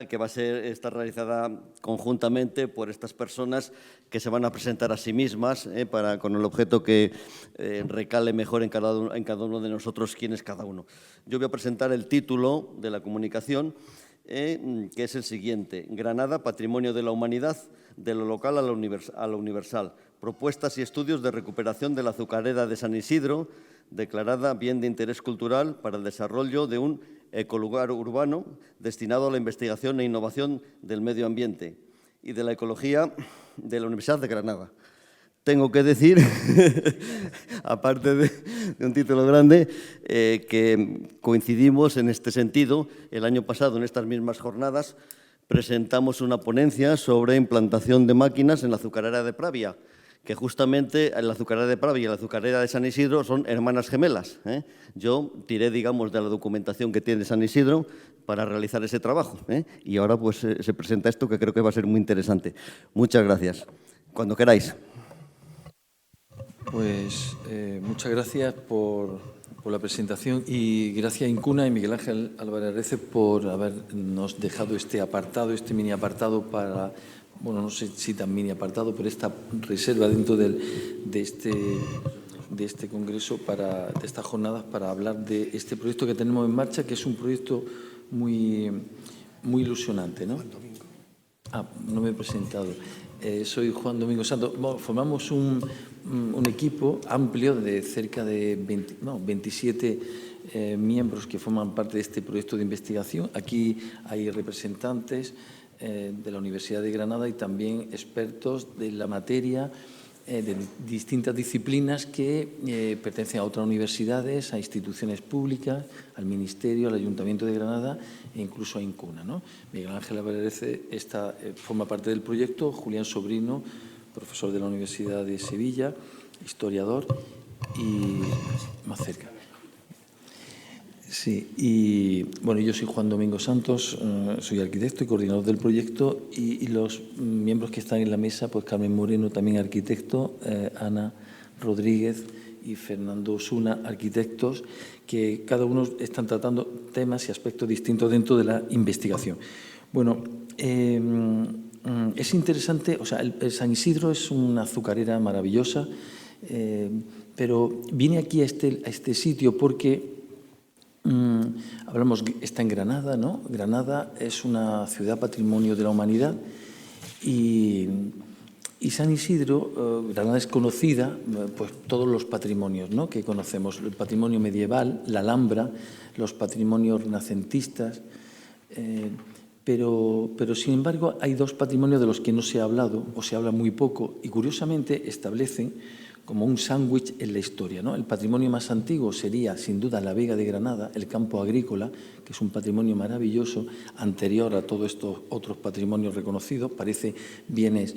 que va a estar realizada conjuntamente por estas personas que se van a presentar a sí mismas con el objeto que recale mejor en cada uno de nosotros quién es cada uno. Yo voy a presentar el título de la comunicación, que es el siguiente: Granada, Patrimonio de la Humanidad, de lo local a lo universal. Propuestas y estudios de recuperación de la azucarera de San Isidro, declarada bien de interés cultural para el desarrollo de un ecolugar urbano destinado a la investigación e innovación del medio ambiente y de la ecología de la Universidad de Granada. Tengo que decir, aparte de un título grande, que coincidimos en este sentido. El año pasado, en estas mismas jornadas, presentamos una ponencia sobre implantación de máquinas en la azucarera de Pravia, que justamente la azucarera de Pravia y la azucarera de San Isidro son hermanas gemelas. Yo tiré, digamos, de la documentación que tiene San Isidro para realizar ese trabajo. Y ahora pues se presenta esto, que creo que va a ser muy interesante. Muchas gracias. Cuando queráis. Pues muchas gracias por la presentación y gracias a Incuna y Miguel Ángel Álvarez Areces por habernos dejado este apartado, este mini apartado para, bueno, no sé si tan mini apartado, pero esta reserva dentro de este congreso, de estas jornadas, para hablar de este proyecto que tenemos en marcha, que es un proyecto muy ilusionante, ¿no? No me he presentado. Soy Juan Domingo Santos. Bueno, formamos un equipo amplio de cerca de 27 miembros que forman parte de este proyecto de investigación. Aquí hay representantes de la Universidad de Granada y también expertos de la materia, de distintas disciplinas que pertenecen a otras universidades, a instituciones públicas, al Ministerio, al Ayuntamiento de Granada e incluso a Incuna, ¿no? Miguel Ángel Álvarez forma parte del proyecto, Julián Sobrino, profesor de la Universidad de Sevilla, historiador, y más cerca. Sí, y bueno, yo soy Juan Domingo Santos, soy arquitecto y coordinador del proyecto, y los miembros que están en la mesa, pues Carmen Moreno, también arquitecto, Ana Rodríguez y Fernando Osuna, arquitectos, que cada uno están tratando temas y aspectos distintos dentro de la investigación. Bueno, es interesante, o sea, el San Isidro es una azucarera maravillosa, pero vine aquí a este sitio porque está en Granada, ¿no? Granada es una ciudad patrimonio de la humanidad y San Isidro, Granada es conocida, pues todos los patrimonios, ¿no?, que conocemos, el patrimonio medieval, la Alhambra, los patrimonios renacentistas, pero sin embargo hay dos patrimonios de los que no se ha hablado o se habla muy poco y curiosamente establecen como un sándwich en la historia, ¿no? El patrimonio más antiguo sería, sin duda, la Vega de Granada, el campo agrícola, que es un patrimonio maravilloso, anterior a todos estos otros patrimonios reconocidos, parece bienes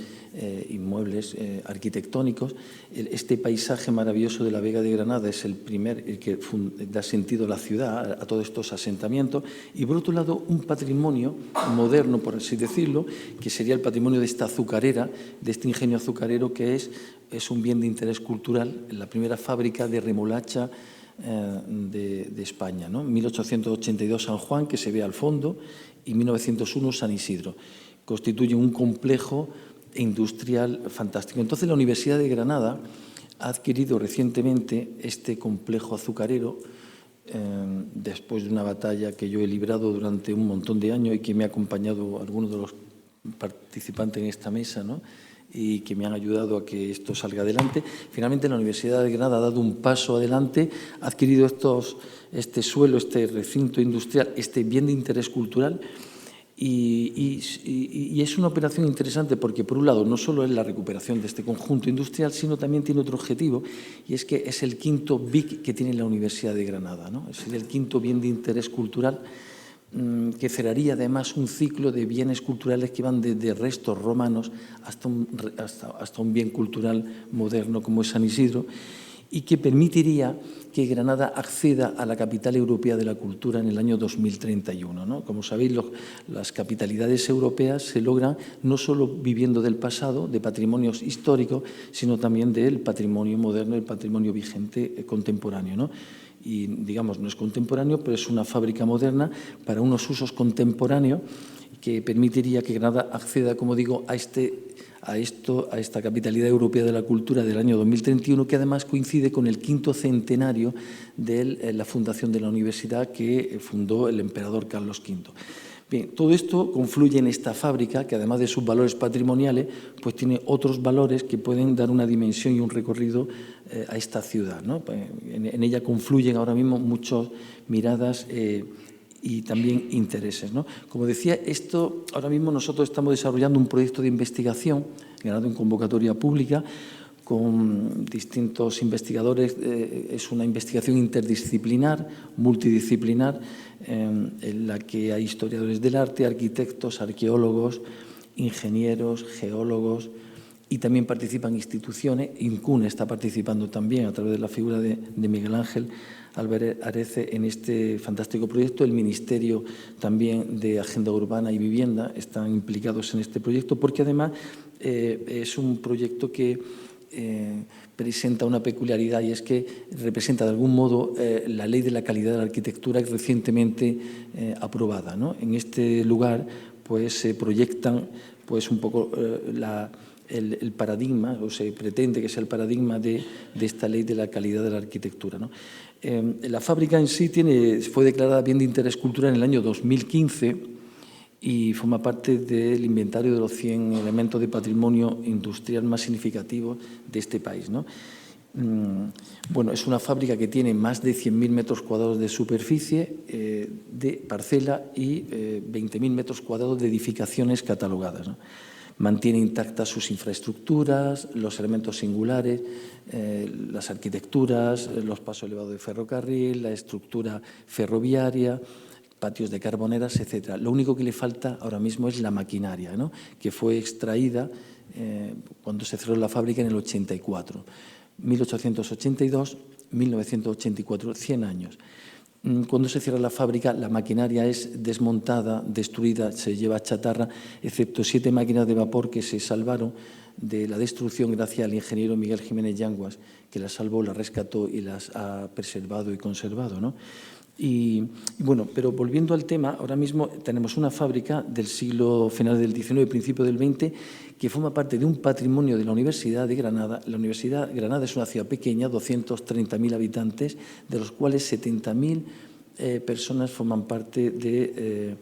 inmuebles arquitectónicos. Este paisaje maravilloso de la Vega de Granada es el que da sentido a la ciudad, a todos estos asentamientos, y por otro lado, un patrimonio moderno, por así decirlo, que sería el patrimonio de esta azucarera, de este ingenio azucarero que es un bien de interés cultural, la primera fábrica de remolacha de España, ¿no? 1882 San Juan, que se ve al fondo, y 1901 San Isidro. Constituye un complejo industrial fantástico. Entonces, la Universidad de Granada ha adquirido recientemente este complejo azucarero después de una batalla que yo he librado durante un montón de años y que me ha acompañado algunos de los participantes en esta mesa, ¿no?, y que me han ayudado a que esto salga adelante. Finalmente, la Universidad de Granada ha dado un paso adelante, ha adquirido este suelo, este recinto industrial, este bien de interés cultural, y es una operación interesante porque, por un lado, no solo es la recuperación de este conjunto industrial, sino también tiene otro objetivo, y es que es el quinto BIC que tiene la Universidad de Granada, ¿no? Es el quinto bien de interés cultural, que cerraría además un ciclo de bienes culturales que van desde restos romanos hasta un bien cultural moderno como es San Isidro, y que permitiría que Granada acceda a la capital europea de la cultura en el año 2031, ¿no? Como sabéis, las capitalidades europeas se logran no solo viviendo del pasado, de patrimonios históricos, sino también del patrimonio moderno, el patrimonio vigente contemporáneo, ¿no? Y, digamos, no es contemporáneo, pero es una fábrica moderna para unos usos contemporáneos que permitiría que Granada acceda, como digo, a esta capitalidad europea de la cultura del año 2031, que además coincide con el 5º centenario de la fundación de la universidad que fundó el emperador Carlos V. Bien, todo esto confluye en esta fábrica que, además de sus valores patrimoniales, pues tiene otros valores que pueden dar una dimensión y un recorrido a esta ciudad, ¿no? En ella confluyen ahora mismo muchas miradas y también intereses, ¿no? Como decía, ahora mismo nosotros estamos desarrollando un proyecto de investigación ganado en convocatoria pública con distintos investigadores. Es una investigación interdisciplinar, multidisciplinar, en la que hay historiadores del arte, arquitectos, arqueólogos, ingenieros, geólogos, y también participan instituciones. INCUNE está participando también a través de la figura de Miguel Ángel Álvarez Arece en este fantástico proyecto. El Ministerio también de Agenda Urbana y Vivienda están implicados en este proyecto, porque además es un proyecto que presenta una peculiaridad, y es que representa de algún modo la Ley de la Calidad de la Arquitectura recientemente aprobada, ¿no? En este lugar pues se proyectan pues un poco el paradigma, o se pretende que sea el paradigma de esta Ley de la Calidad de la Arquitectura, ¿no? La fábrica en sí fue declarada bien de interés cultural en el año 2015 y forma parte del inventario de los 100 elementos de patrimonio industrial más significativos de este país, ¿no? Bueno, es una fábrica que tiene más de 100.000 metros cuadrados de superficie de parcela y 20.000 metros cuadrados de edificaciones catalogadas, ¿no? Mantiene intactas sus infraestructuras, los elementos singulares, las arquitecturas, los pasos elevados de ferrocarril, la estructura ferroviaria, patios de carboneras, etc. Lo único que le falta ahora mismo es la maquinaria, ¿no? Que fue extraída cuando se cerró la fábrica en el 84. 1882, 1984, 100 años. Cuando se cierra la fábrica, la maquinaria es desmontada, destruida, se lleva a chatarra, excepto 7 máquinas de vapor que se salvaron de la destrucción gracias al ingeniero Miguel Jiménez Yanguas, que las salvó, las rescató y las ha preservado y conservado, ¿no? Y bueno, pero volviendo al tema, ahora mismo tenemos una fábrica del siglo final del XIX, principio del XX, que forma parte de un patrimonio de la Universidad de Granada. La Universidad de Granada es una ciudad pequeña, 230.000 habitantes, de los cuales 70.000 personas forman parte de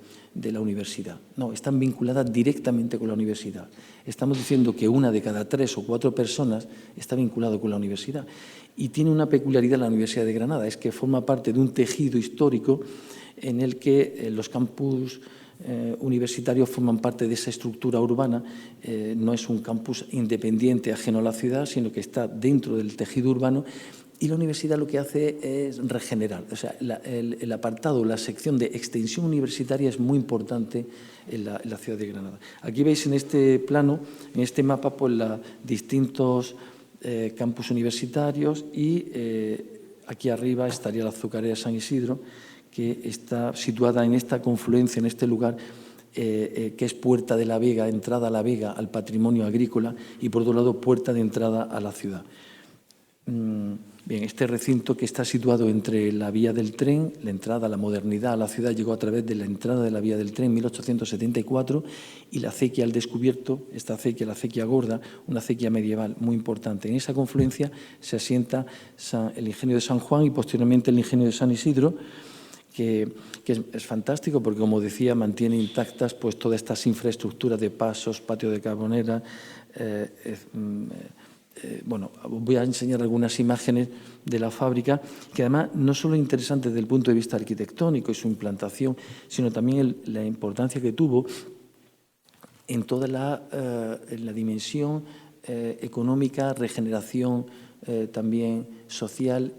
la universidad. No, están vinculadas directamente con la universidad. Estamos diciendo que 1 de cada 3 o 4 personas está vinculado con la universidad. Y tiene una peculiaridad la Universidad de Granada, es que forma parte de un tejido histórico en el que los campus universitarios forman parte de esa estructura urbana. No es un campus independiente, ajeno a la ciudad, sino que está dentro del tejido urbano. Y la universidad lo que hace es regenerar. O sea, el apartado, la sección de extensión universitaria es muy importante en la ciudad de Granada. Aquí veis en este plano, en este mapa, pues distintos campus universitarios, y aquí arriba estaría la azucarera San Isidro, que está situada en esta confluencia, en este lugar, que es puerta de la Vega, entrada a la Vega, al patrimonio agrícola, y por otro lado puerta de entrada a la ciudad. Bien, este recinto, que está situado entre la vía del tren, la entrada, la modernidad a la ciudad llegó a través de la entrada de la vía del tren en 1874, y la acequia al descubierto, esta acequia, la acequia Gorda, una acequia medieval muy importante. En esa confluencia se asienta el ingenio de San Juan y posteriormente el ingenio de San Isidro, que es fantástico porque, como decía, mantiene intactas pues todas estas infraestructuras de pasos, patio de carbonera. Bueno, voy a enseñar algunas imágenes de la fábrica, que además no solo es interesante desde el punto de vista arquitectónico y su implantación, sino también la importancia que tuvo en toda la dimensión económica, regeneración también social,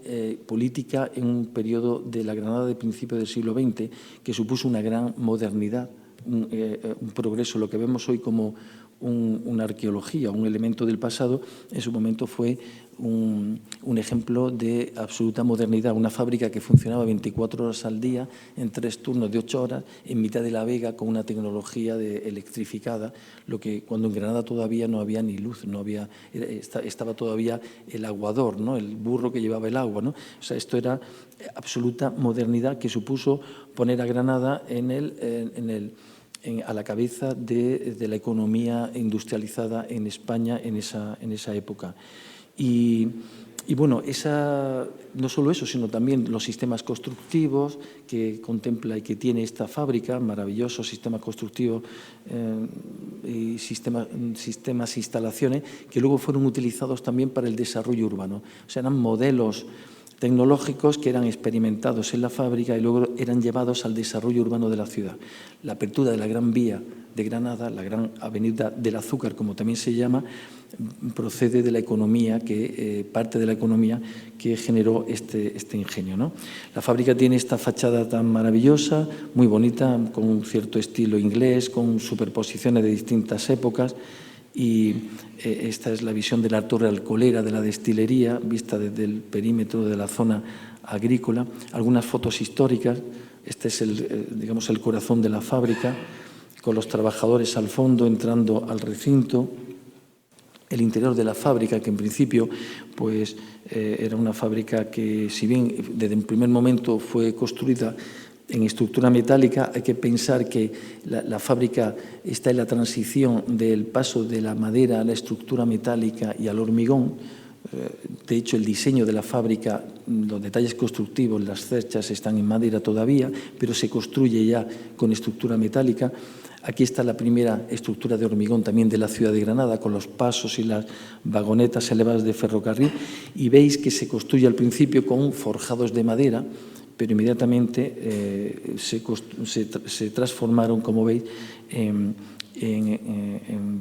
política, en un periodo de la Granada de principios del siglo XX, que supuso una gran modernidad, un progreso. Lo que vemos hoy como una arqueología, un elemento del pasado, en su momento fue un ejemplo de absoluta modernidad. Una fábrica que funcionaba 24 horas al día, en 3 turnos de 8 horas, en mitad de la Vega, con una tecnología electrificada, lo que cuando en Granada todavía no había ni luz, no había, estaba todavía el aguador, ¿no? El burro que llevaba el agua, ¿no? O sea, esto era absoluta modernidad, que supuso poner a Granada en a la cabeza de la economía industrializada en España en esa época. Y bueno, no solo eso, sino también los sistemas constructivos que contempla y que tiene esta fábrica, maravilloso sistema constructivo y sistemas, instalaciones, que luego fueron utilizados también para el desarrollo urbano. O sea, eran modelos tecnológicos que eran experimentados en la fábrica y luego eran llevados al desarrollo urbano de la ciudad. La apertura de la Gran Vía de Granada, la Gran Avenida del Azúcar, como también se llama, procede de la economía, parte de la economía que generó este ingenio, ¿no? La fábrica tiene esta fachada tan maravillosa, muy bonita, con un cierto estilo inglés, con superposiciones de distintas épocas, y esta es la visión de la torre alcoholera de la destilería, vista desde el perímetro de la zona agrícola. Algunas fotos históricas, este es digamos, el corazón de la fábrica, con los trabajadores al fondo entrando al recinto. El interior de la fábrica, que en principio pues, era una fábrica que, si bien desde el primer momento fue construida en estructura metálica, hay que pensar que la fábrica está en la transición del paso de la madera a la estructura metálica y al hormigón. De hecho, el diseño de la fábrica, los detalles constructivos, las cerchas están en madera todavía, pero se construye ya con estructura metálica. Aquí está la primera estructura de hormigón también de la ciudad de Granada, con los pasos y las vagonetas elevadas de ferrocarril, y veis que se construye al principio con forjados de madera, pero inmediatamente se transformaron, como veis, en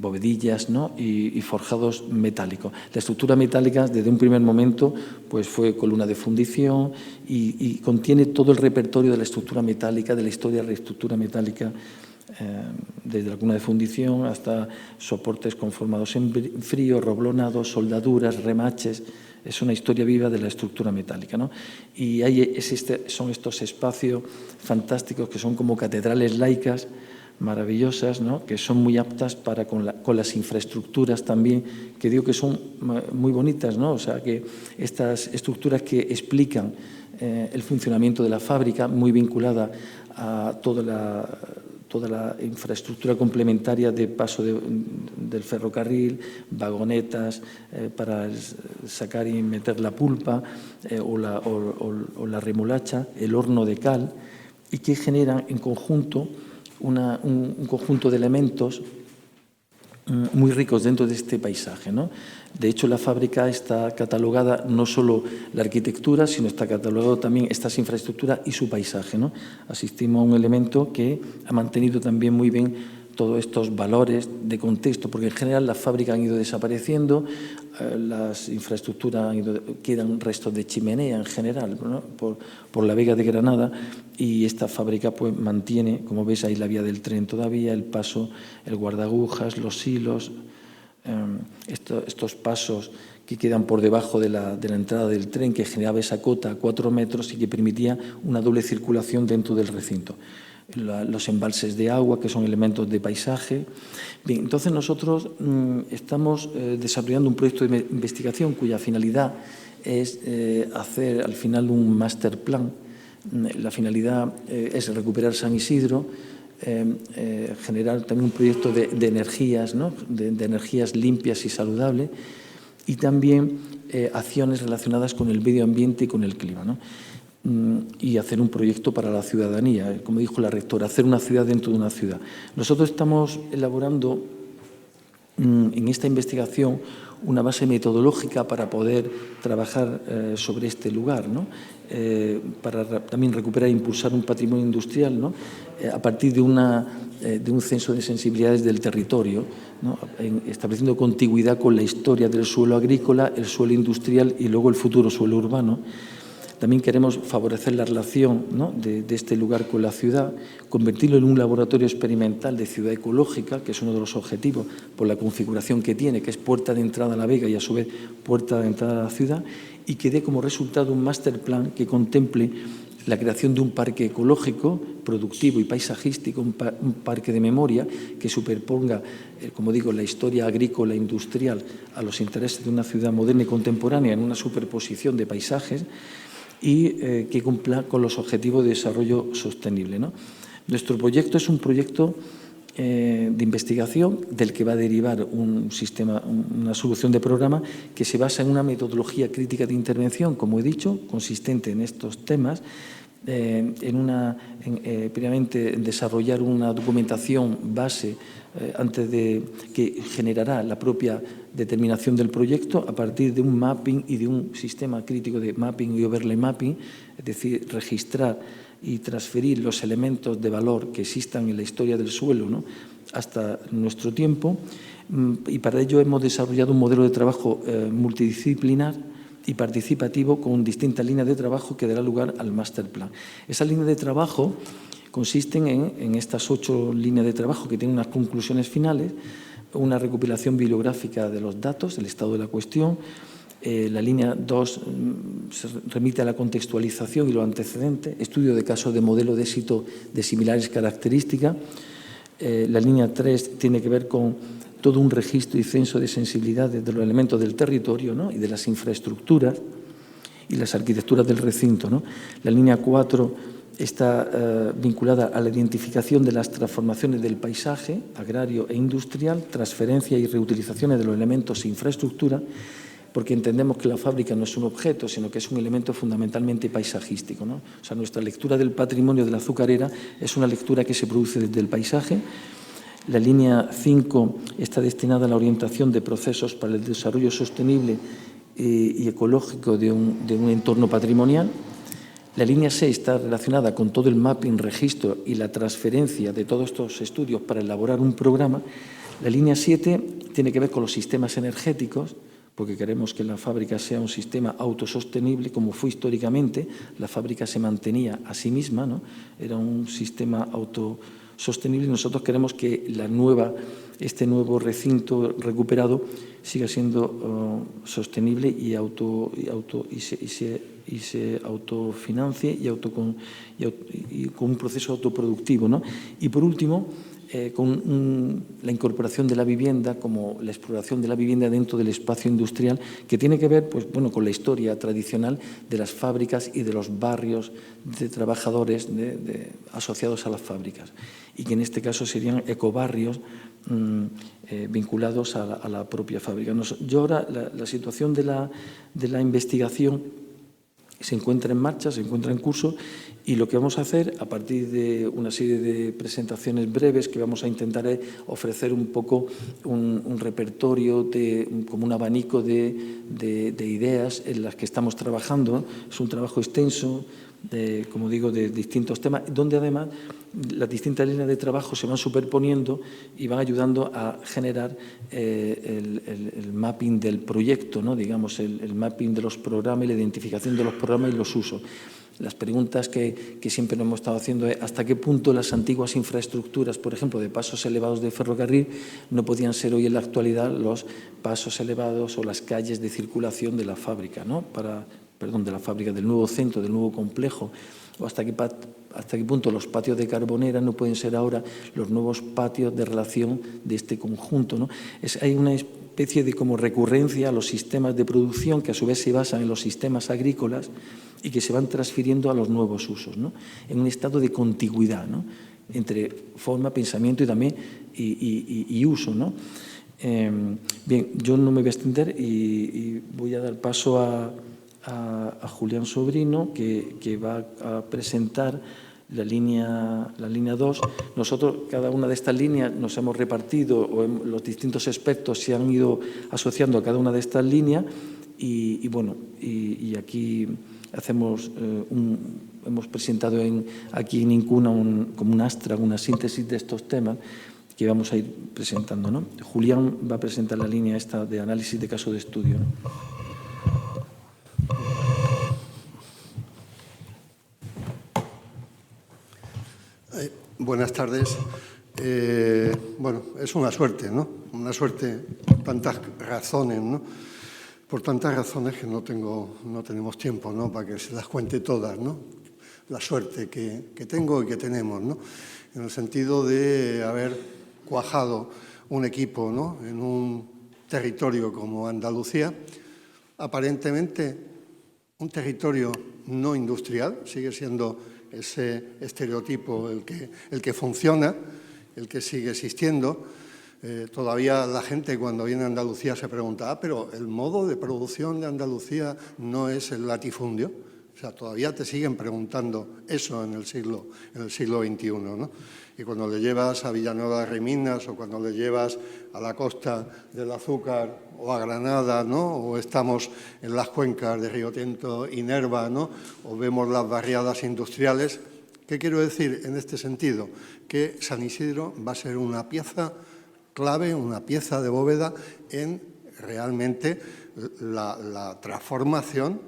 bovedillas, ¿no? y forjados metálicos. La estructura metálica, desde un primer momento, pues fue columna de fundición y contiene todo el repertorio de la estructura metálica, de la historia de la estructura metálica, desde la columna de fundición hasta soportes conformados en frío, roblonados, soldaduras, remaches. Es una historia viva de la estructura metálica, ¿no? Y son estos espacios fantásticos que son como catedrales laicas, maravillosas, ¿no? Que son muy aptas para con las infraestructuras también, que digo que son muy bonitas, ¿no? O sea, que estas estructuras que explican el funcionamiento de la fábrica, muy vinculada a toda la infraestructura complementaria de paso del ferrocarril, vagonetas para sacar y meter la pulpa o la remolacha, el horno de cal, y que generan en conjunto un conjunto de elementos muy ricos dentro de este paisaje, ¿no? De hecho, la fábrica está catalogada no solo la arquitectura, sino está catalogado también estas infraestructuras y su paisaje, ¿no? Asistimos a un elemento que ha mantenido también muy bien todos estos valores de contexto, porque en general las fábricas han ido desapareciendo, las infraestructuras quedan restos de chimenea en general, ¿no? por la Vega de Granada, y esta fábrica pues mantiene, como veis ahí, la vía del tren todavía, el paso, el guardagujas, los hilos, estos pasos que quedan por debajo de la entrada del tren, que generaba esa cota a 4 metros y que permitía una doble circulación dentro del recinto. Los embalses de agua, que son elementos de paisaje. Bien, entonces nosotros estamos desarrollando un proyecto de investigación cuya finalidad es hacer al final un master plan. La finalidad es recuperar San Isidro, generar también un proyecto de energías, ¿no? de energías limpias y saludables, y también acciones relacionadas con el medio ambiente y con el clima, ¿no? Y hacer un proyecto para la ciudadanía, como dijo la rectora, hacer una ciudad dentro de una ciudad. Nosotros estamos elaborando en esta investigación una base metodológica para poder trabajar sobre este lugar, ¿no? Para también recuperar e impulsar un patrimonio industrial, ¿no? A partir de un censo de sensibilidades del territorio, ¿no? Estableciendo contigüidad con la historia del suelo agrícola, el suelo industrial y luego el futuro suelo urbano. También queremos favorecer la relación, ¿no? de este lugar con la ciudad, convertirlo en un laboratorio experimental de ciudad ecológica, que es uno de los objetivos por la configuración que tiene, que es puerta de entrada a la Vega y a su vez puerta de entrada a la ciudad, y que dé como resultado un master plan que contemple la creación de un parque ecológico, productivo y paisajístico, un parque de memoria que superponga, como digo, la historia agrícola e industrial a los intereses de una ciudad moderna y contemporánea en una superposición de paisajes, y que cumpla con los objetivos de desarrollo sostenible, ¿no? Nuestro proyecto es un proyecto de investigación del que va a derivar un sistema, una solución de programa que se basa en una metodología crítica de intervención, como he dicho, consistente en estos temas, previamente en desarrollar una documentación base que generará la propia determinación del proyecto a partir de un mapping y de un sistema crítico de mapping y overlay mapping, es decir, registrar y transferir los elementos de valor que existan en la historia del suelo, ¿no?, hasta nuestro tiempo. Y para ello hemos desarrollado un modelo de trabajo multidisciplinar y participativo con distintas líneas de trabajo que dará lugar al master plan. Esas líneas de trabajo consisten en estas 8 líneas de trabajo que tienen unas conclusiones finales, una recopilación bibliográfica de los datos, del estado de la cuestión. La línea 2 se remite a la contextualización y los antecedentes, estudio de casos de modelo de éxito de similares características. La línea 3 tiene que ver con todo un registro y censo de sensibilidades de los elementos del territorio, ¿no?, y de las infraestructuras y las arquitecturas del recinto, ¿no? La línea 4 está vinculada a la identificación de las transformaciones del paisaje agrario e industrial, transferencia y reutilizaciones de los elementos e infraestructura, porque entendemos que la fábrica no es un objeto, sino que es un elemento fundamentalmente paisajístico, ¿no? O sea, nuestra lectura del patrimonio de la azucarera es una lectura que se produce desde el paisaje. La línea 5 está destinada a la orientación de procesos para el desarrollo sostenible y ecológico de un entorno patrimonial. La línea 6 está relacionada con todo el mapping, registro y la transferencia de todos estos estudios para elaborar un programa. La línea 7 tiene que ver con los sistemas energéticos, porque queremos que la fábrica sea un sistema autosostenible, como fue históricamente. La fábrica se mantenía a sí misma, ¿no? Era un sistema autosostenible y nosotros queremos que este nuevo recinto recuperado siga siendo sostenible y se autofinancie y con un proceso autoproductivo, ¿no? Y por último, con la incorporación de la vivienda, como la exploración de la vivienda dentro del espacio industrial, que tiene que ver, pues, bueno, con la historia tradicional de las fábricas y de los barrios de trabajadores asociados a las fábricas, y que en este caso serían ecobarrios vinculados a la propia fábrica. Yo ahora, la situación de la investigación se encuentra en marcha, se encuentra en curso, y lo que vamos a hacer, a partir de una serie de presentaciones breves que vamos a intentar ofrecer un poco un repertorio, como un abanico de ideas en las que estamos trabajando. Es un trabajo extenso, como digo, de distintos temas, donde además las distintas líneas de trabajo se van superponiendo y van ayudando a generar el mapping del proyecto, ¿no?, digamos, el mapping de los programas y la identificación de los programas y los usos. Las preguntas que siempre nos hemos estado haciendo es hasta qué punto las antiguas infraestructuras, por ejemplo, de pasos elevados de ferrocarril, no podían ser hoy en la actualidad los pasos elevados o las calles de circulación de la fábrica, ¿no?, de la fábrica, del nuevo centro, del nuevo complejo, o hasta qué punto los patios de Carbonera no pueden ser ahora los nuevos patios de relación de este conjunto, ¿no? Hay una especie de como recurrencia a los sistemas de producción que a su vez se basan en los sistemas agrícolas y que se van transfiriendo a los nuevos usos, ¿no?, en un estado de contigüidad, ¿no?, entre forma, pensamiento y también y uso, ¿no? Bien, yo no me voy a extender y voy a dar paso a Julián Sobrino, que va a presentar la línea 2. Nosotros, cada una de estas líneas, nos hemos repartido, los distintos expertos se han ido asociando a cada una de estas líneas y aquí hemos presentado aquí en Incuna como un astra, una síntesis de estos temas que vamos a ir presentando, ¿no? Julián va a presentar la línea esta de análisis de caso de estudio, ¿no? Buenas tardes. Bueno, es una suerte, ¿no? Una suerte por tantas razones, ¿no? Por tantas razones que no tenemos tiempo, ¿no?, para que se las cuente todas, ¿no? La suerte que tengo y que tenemos, ¿no?, en el sentido de haber cuajado un equipo, ¿no?, en un territorio como Andalucía, aparentemente un territorio no industrial, sigue siendo ese estereotipo el que funciona, el que sigue existiendo. Todavía la gente cuando viene a Andalucía se pregunta, pero el modo de producción de Andalucía no es el latifundio. O sea, todavía te siguen preguntando eso en el siglo XXI, ¿no? Y cuando le llevas a Villanueva de Riminas o cuando le llevas a la Costa del Azúcar o a Granada, ¿no? O estamos en las cuencas de Río Tinto y Nerva, ¿no? O vemos las barriadas industriales. ¿Qué quiero decir en este sentido? Que San Isidro va a ser una pieza clave, una pieza de bóveda en realmente la transformación,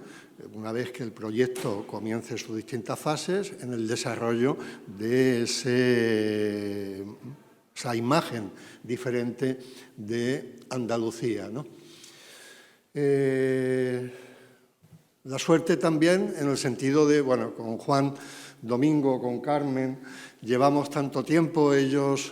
una vez que el proyecto comience sus distintas fases, en el desarrollo de esa imagen diferente de Andalucía, ¿no? La suerte también en el sentido de, bueno, con Juan Domingo, con Carmen, llevamos tanto tiempo ellos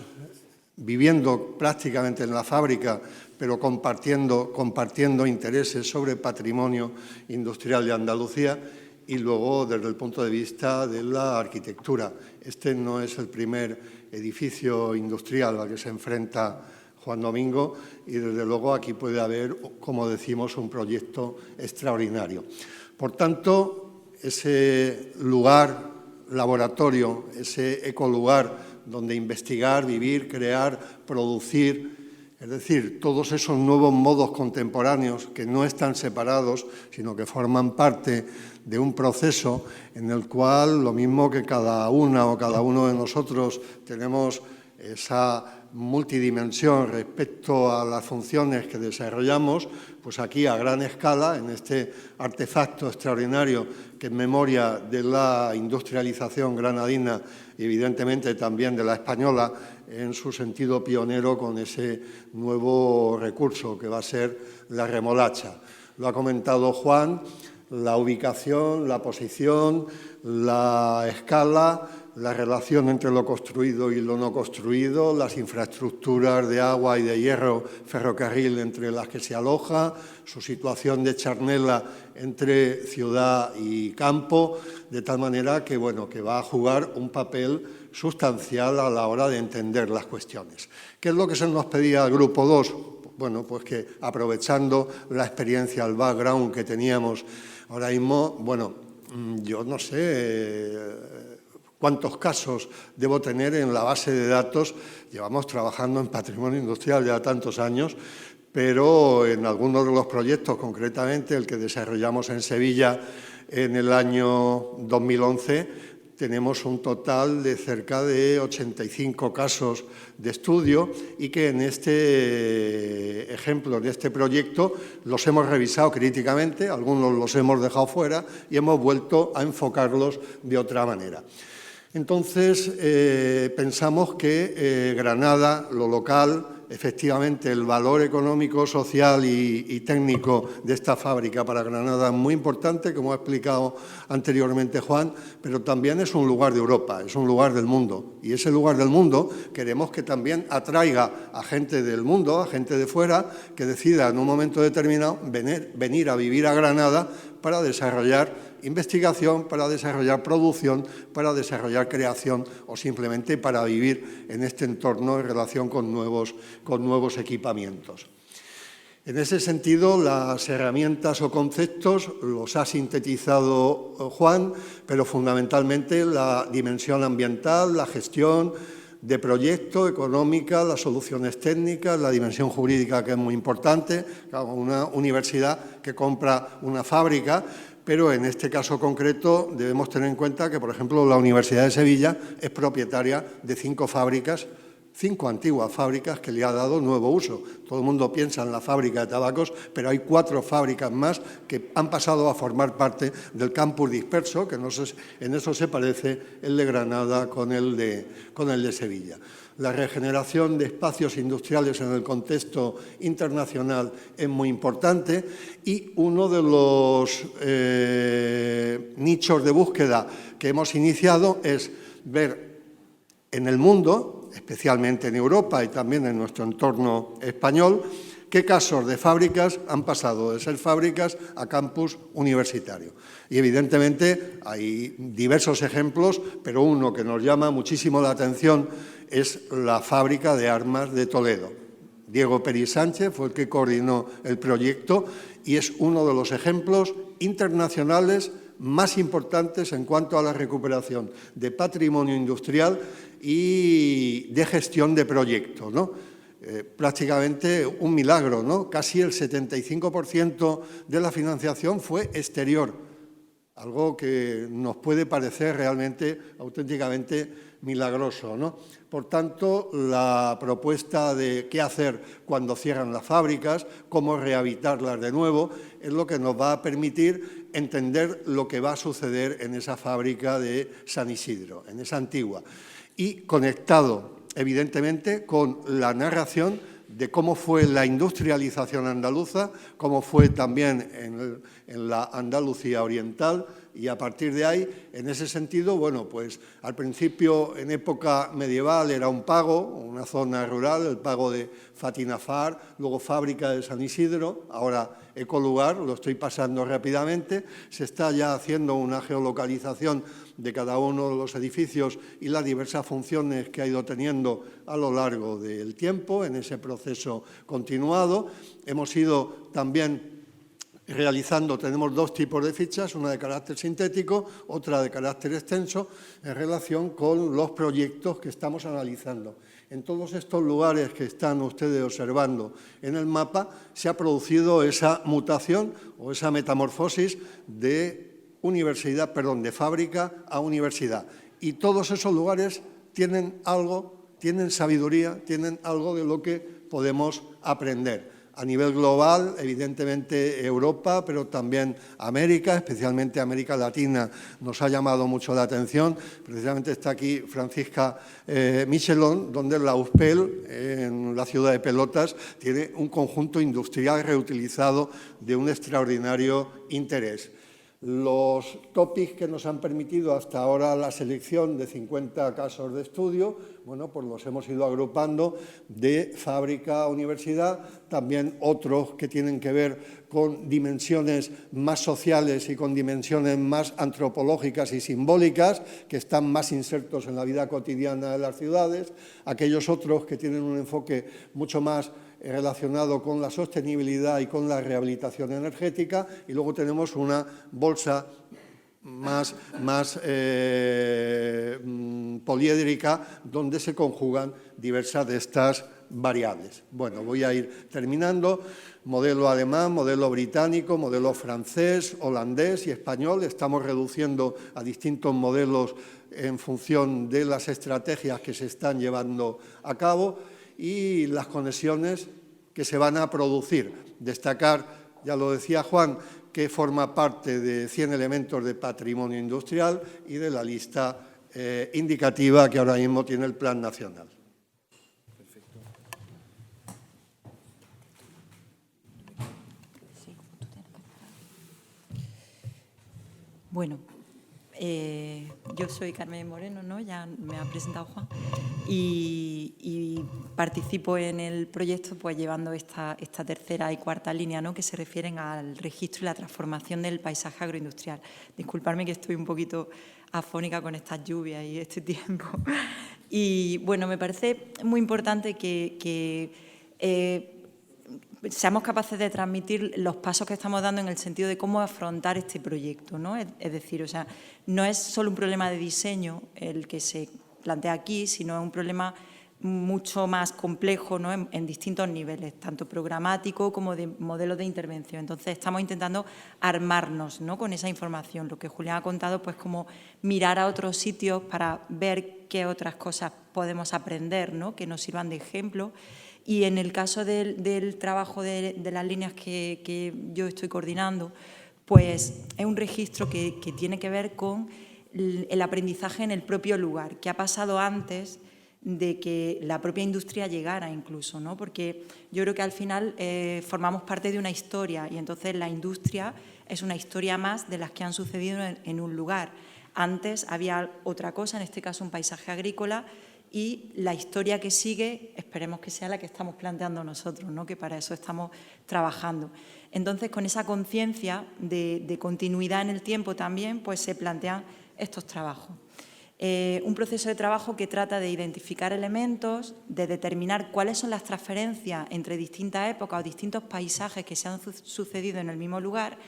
viviendo prácticamente en la fábrica, pero compartiendo intereses sobre patrimonio industrial de Andalucía y luego desde el punto de vista de la arquitectura. Este no es el primer edificio industrial al que se enfrenta Juan Domingo y desde luego aquí puede haber, como decimos, un proyecto extraordinario. Por tanto, ese lugar laboratorio, ese ecolugar donde investigar, vivir, crear, producir, es decir, todos esos nuevos modos contemporáneos que no están separados, sino que forman parte de un proceso en el cual, lo mismo que cada una o cada uno de nosotros tenemos esa multidimensión respecto a las funciones que desarrollamos, pues aquí a gran escala, en este artefacto extraordinario que en memoria de la industrialización granadina y evidentemente también de la española, en su sentido pionero con ese nuevo recurso que va a ser la remolacha. Lo ha comentado Juan, la ubicación, la posición, la escala, la relación entre lo construido y lo no construido, las infraestructuras de agua y de hierro, ferrocarril entre las que se aloja, su situación de charnela entre ciudad y campo, de tal manera que, bueno, que va a jugar un papel sustancial a la hora de entender las cuestiones. ¿Qué es lo que se nos pedía al Grupo 2? Bueno, pues que aprovechando la experiencia, el background que teníamos ahora mismo, bueno, yo no sé cuántos casos debo tener en la base de datos. Llevamos trabajando en patrimonio industrial ya tantos años, pero en algunos de los proyectos, concretamente el que desarrollamos en Sevilla en el año 2011, tenemos un total de cerca de 85 casos de estudio y que en este ejemplo, en este proyecto, los hemos revisado críticamente, algunos los hemos dejado fuera y hemos vuelto a enfocarlos de otra manera. Entonces, pensamos que Granada, lo local, efectivamente el valor económico, social y técnico de esta fábrica para Granada es muy importante, como ha explicado anteriormente Juan, pero también es un lugar de Europa, es un lugar del mundo. Y ese lugar del mundo queremos que también atraiga a gente del mundo, a gente de fuera, que decida en un momento determinado venir a vivir a Granada para desarrollar investigación, para desarrollar producción, para desarrollar creación o simplemente para vivir en este entorno en relación con nuevos equipamientos. En ese sentido, las herramientas o conceptos los ha sintetizado Juan, pero fundamentalmente la dimensión ambiental, la gestión de proyecto, económica, las soluciones técnicas, la dimensión jurídica, que es muy importante. Una universidad que compra una fábrica, pero en este caso concreto debemos tener en cuenta que, por ejemplo, la Universidad de Sevilla es propietaria de 5 fábricas, 5 antiguas fábricas que le ha dado nuevo uso. Todo el mundo piensa en la fábrica de tabacos, pero hay 4 fábricas más que han pasado a formar parte del campus disperso, que en eso se parece el de Granada con el de Sevilla. La regeneración de espacios industriales en el contexto internacional es muy importante y uno de los nichos de búsqueda que hemos iniciado es ver en el mundo, especialmente en Europa y también en nuestro entorno español, qué casos de fábricas han pasado de ser fábricas a campus universitario. Y evidentemente hay diversos ejemplos, pero uno que nos llama muchísimo la atención es la fábrica de armas de Toledo. Diego Peris Sánchez fue el que coordinó el proyecto y es uno de los ejemplos internacionales más importantes en cuanto a la recuperación de patrimonio industrial y de gestión de proyectos, ¿no? Prácticamente un milagro, ¿no? Casi el 75% de la financiación fue exterior, algo que nos puede parecer realmente, auténticamente milagroso, ¿no? Por tanto, la propuesta de qué hacer cuando cierran las fábricas, cómo rehabilitarlas de nuevo, es lo que nos va a permitir entender lo que va a suceder en esa fábrica de San Isidro, en esa antigua, y conectado, evidentemente, con la narración de cómo fue la industrialización andaluza, cómo fue también en la Andalucía oriental, y a partir de ahí, en ese sentido, bueno, pues al principio, en época medieval, era un pago, una zona rural, el pago de Fatinafar, luego fábrica de San Isidro, ahora Ecolugar, lo estoy pasando rápidamente, se está ya haciendo una geolocalización de cada uno de los edificios y las diversas funciones que ha ido teniendo a lo largo del tiempo en ese proceso continuado. Hemos ido también realizando, tenemos dos tipos de fichas, una de carácter sintético, otra de carácter extenso, en relación con los proyectos que estamos analizando. En todos estos lugares que están ustedes observando en el mapa se ha producido esa mutación o esa metamorfosis de de fábrica a universidad. Y todos esos lugares tienen algo, tienen sabiduría, tienen algo de lo que podemos aprender. A nivel global, evidentemente Europa, pero también América, especialmente América Latina, nos ha llamado mucho la atención. Precisamente está aquí Francisca Michelón, donde la USPEL, en la ciudad de Pelotas, tiene un conjunto industrial reutilizado de un extraordinario interés. Los topics que nos han permitido hasta ahora la selección de 50 casos de estudio, bueno, pues los hemos ido agrupando de fábrica a universidad, también otros que tienen que ver con dimensiones más sociales y con dimensiones más antropológicas y simbólicas, que están más insertos en la vida cotidiana de las ciudades, aquellos otros que tienen un enfoque mucho más relacionado con la sostenibilidad y con la rehabilitación energética, y luego tenemos una bolsa más poliédrica donde se conjugan diversas de estas variables. Bueno, voy a ir terminando. Modelo alemán, modelo británico, modelo francés, holandés y español. Estamos reduciendo a distintos modelos en función de las estrategias que se están llevando a cabo y las conexiones que se van a producir. Destacar, ya lo decía Juan, que forma parte de 100 elementos de patrimonio industrial y de la lista indicativa que ahora mismo tiene el Plan Nacional. Perfecto. Bueno, yo soy Carmen Moreno, ¿no? Ya me ha presentado Juan, y participo en el proyecto pues llevando esta tercera y cuarta línea, ¿no? Que se refieren al registro y la transformación del paisaje agroindustrial. Disculparme que estoy un poquito afónica con estas lluvias y este tiempo. Y bueno, me parece muy importante que seamos capaces de transmitir los pasos que estamos dando en el sentido de cómo afrontar este proyecto, ¿no? Es decir, o sea, no es solo un problema de diseño el que se plantea aquí, sino es un problema mucho más complejo, ¿no? en distintos niveles, tanto programático como de modelos de intervención. Entonces, estamos intentando armarnos, ¿no? Con esa información. Lo que Julián ha contado, pues como mirar a otros sitios para ver qué otras cosas podemos aprender, ¿no? Que nos sirvan de ejemplo. Y en el caso del trabajo de las líneas que yo estoy coordinando, pues es un registro que tiene que ver con el aprendizaje en el propio lugar, que ha pasado antes de que la propia industria llegara incluso, ¿no? Porque yo creo que al final formamos parte de una historia y entonces la industria es una historia más de las que han sucedido en un lugar. Antes había otra cosa, en este caso un paisaje agrícola, y la historia que sigue, esperemos que sea la que estamos planteando nosotros, ¿no? Que para eso estamos trabajando. Entonces, con esa conciencia de continuidad en el tiempo también, pues se plantean estos trabajos. Un proceso de trabajo que trata de identificar elementos, de determinar cuáles son las transferencias entre distintas épocas o distintos paisajes que se han sucedido en el mismo lugar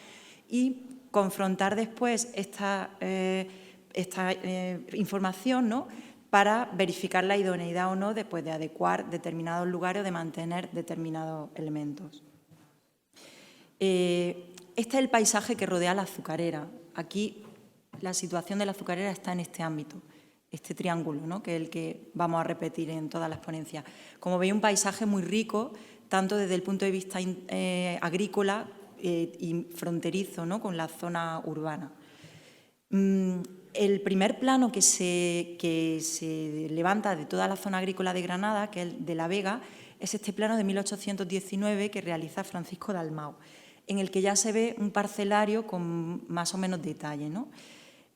y confrontar después esta información, ¿no? Para verificar la idoneidad o no de adecuar determinados lugares o de mantener determinados elementos. Este es el paisaje que rodea la azucarera. Aquí la situación de la azucarera está en este ámbito, este triángulo, ¿no? Que es el que vamos a repetir en todas las ponencias. Como veis, un paisaje muy rico, tanto desde el punto de vista agrícola y fronterizo, ¿no? Con la zona urbana. El primer plano que se levanta de toda la zona agrícola de Granada, que es el de La Vega, es este plano de 1819 que realiza Francisco Dalmau, en el que ya se ve un parcelario con más o menos detalle, ¿no?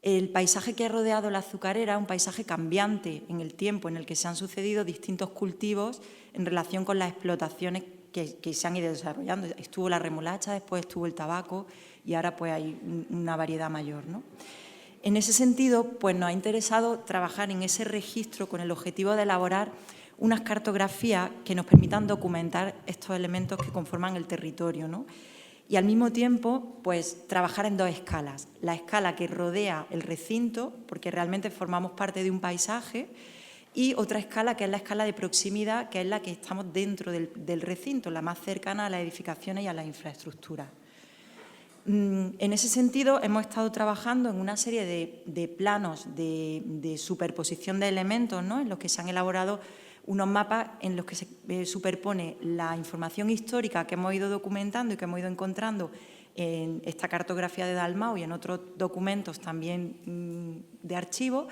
El paisaje que ha rodeado la azucarera es un paisaje cambiante en el tiempo, en el que se han sucedido distintos cultivos en relación con las explotaciones que se han ido desarrollando. Estuvo la remolacha, después estuvo el tabaco y ahora pues hay una variedad mayor, ¿no? En ese sentido, pues nos ha interesado trabajar en ese registro con el objetivo de elaborar unas cartografías que nos permitan documentar estos elementos que conforman el territorio, ¿no? Y al mismo tiempo, pues trabajar en dos escalas. La escala que rodea el recinto, porque realmente formamos parte de un paisaje, y otra escala que es la escala de proximidad, que es la que estamos dentro del recinto, la más cercana a las edificaciones y a las infraestructuras. En ese sentido, hemos estado trabajando en una serie de planos de superposición de elementos, ¿no? En los que se han elaborado unos mapas en los que se superpone la información histórica que hemos ido documentando y que hemos ido encontrando en esta cartografía de Dalmau y en otros documentos también de archivo,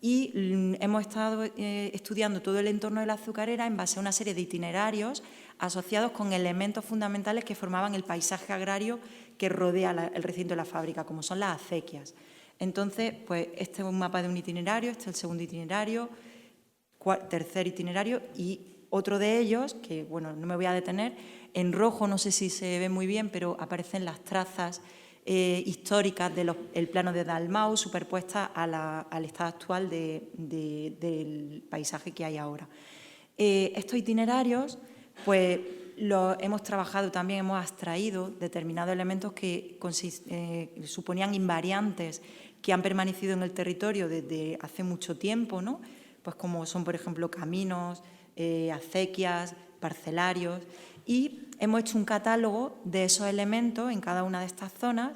y hemos estado estudiando todo el entorno de la azucarera en base a una serie de itinerarios asociados con elementos fundamentales que formaban el paisaje agrario que rodea el recinto de la fábrica, como son las acequias. Entonces, pues este es un mapa de un itinerario, este es el segundo itinerario, tercer itinerario, y otro de ellos, que bueno, no me voy a detener, en rojo, no sé si se ve muy bien, pero aparecen las trazas históricas del plano de Dalmau superpuestas al estado actual del paisaje que hay ahora. Estos itinerarios, pues los hemos trabajado también, hemos abstraído determinados elementos que suponían invariantes que han permanecido en el territorio desde hace mucho tiempo, ¿no? Pues como son, por ejemplo, caminos, acequias, parcelarios, y hemos hecho un catálogo de esos elementos en cada una de estas zonas,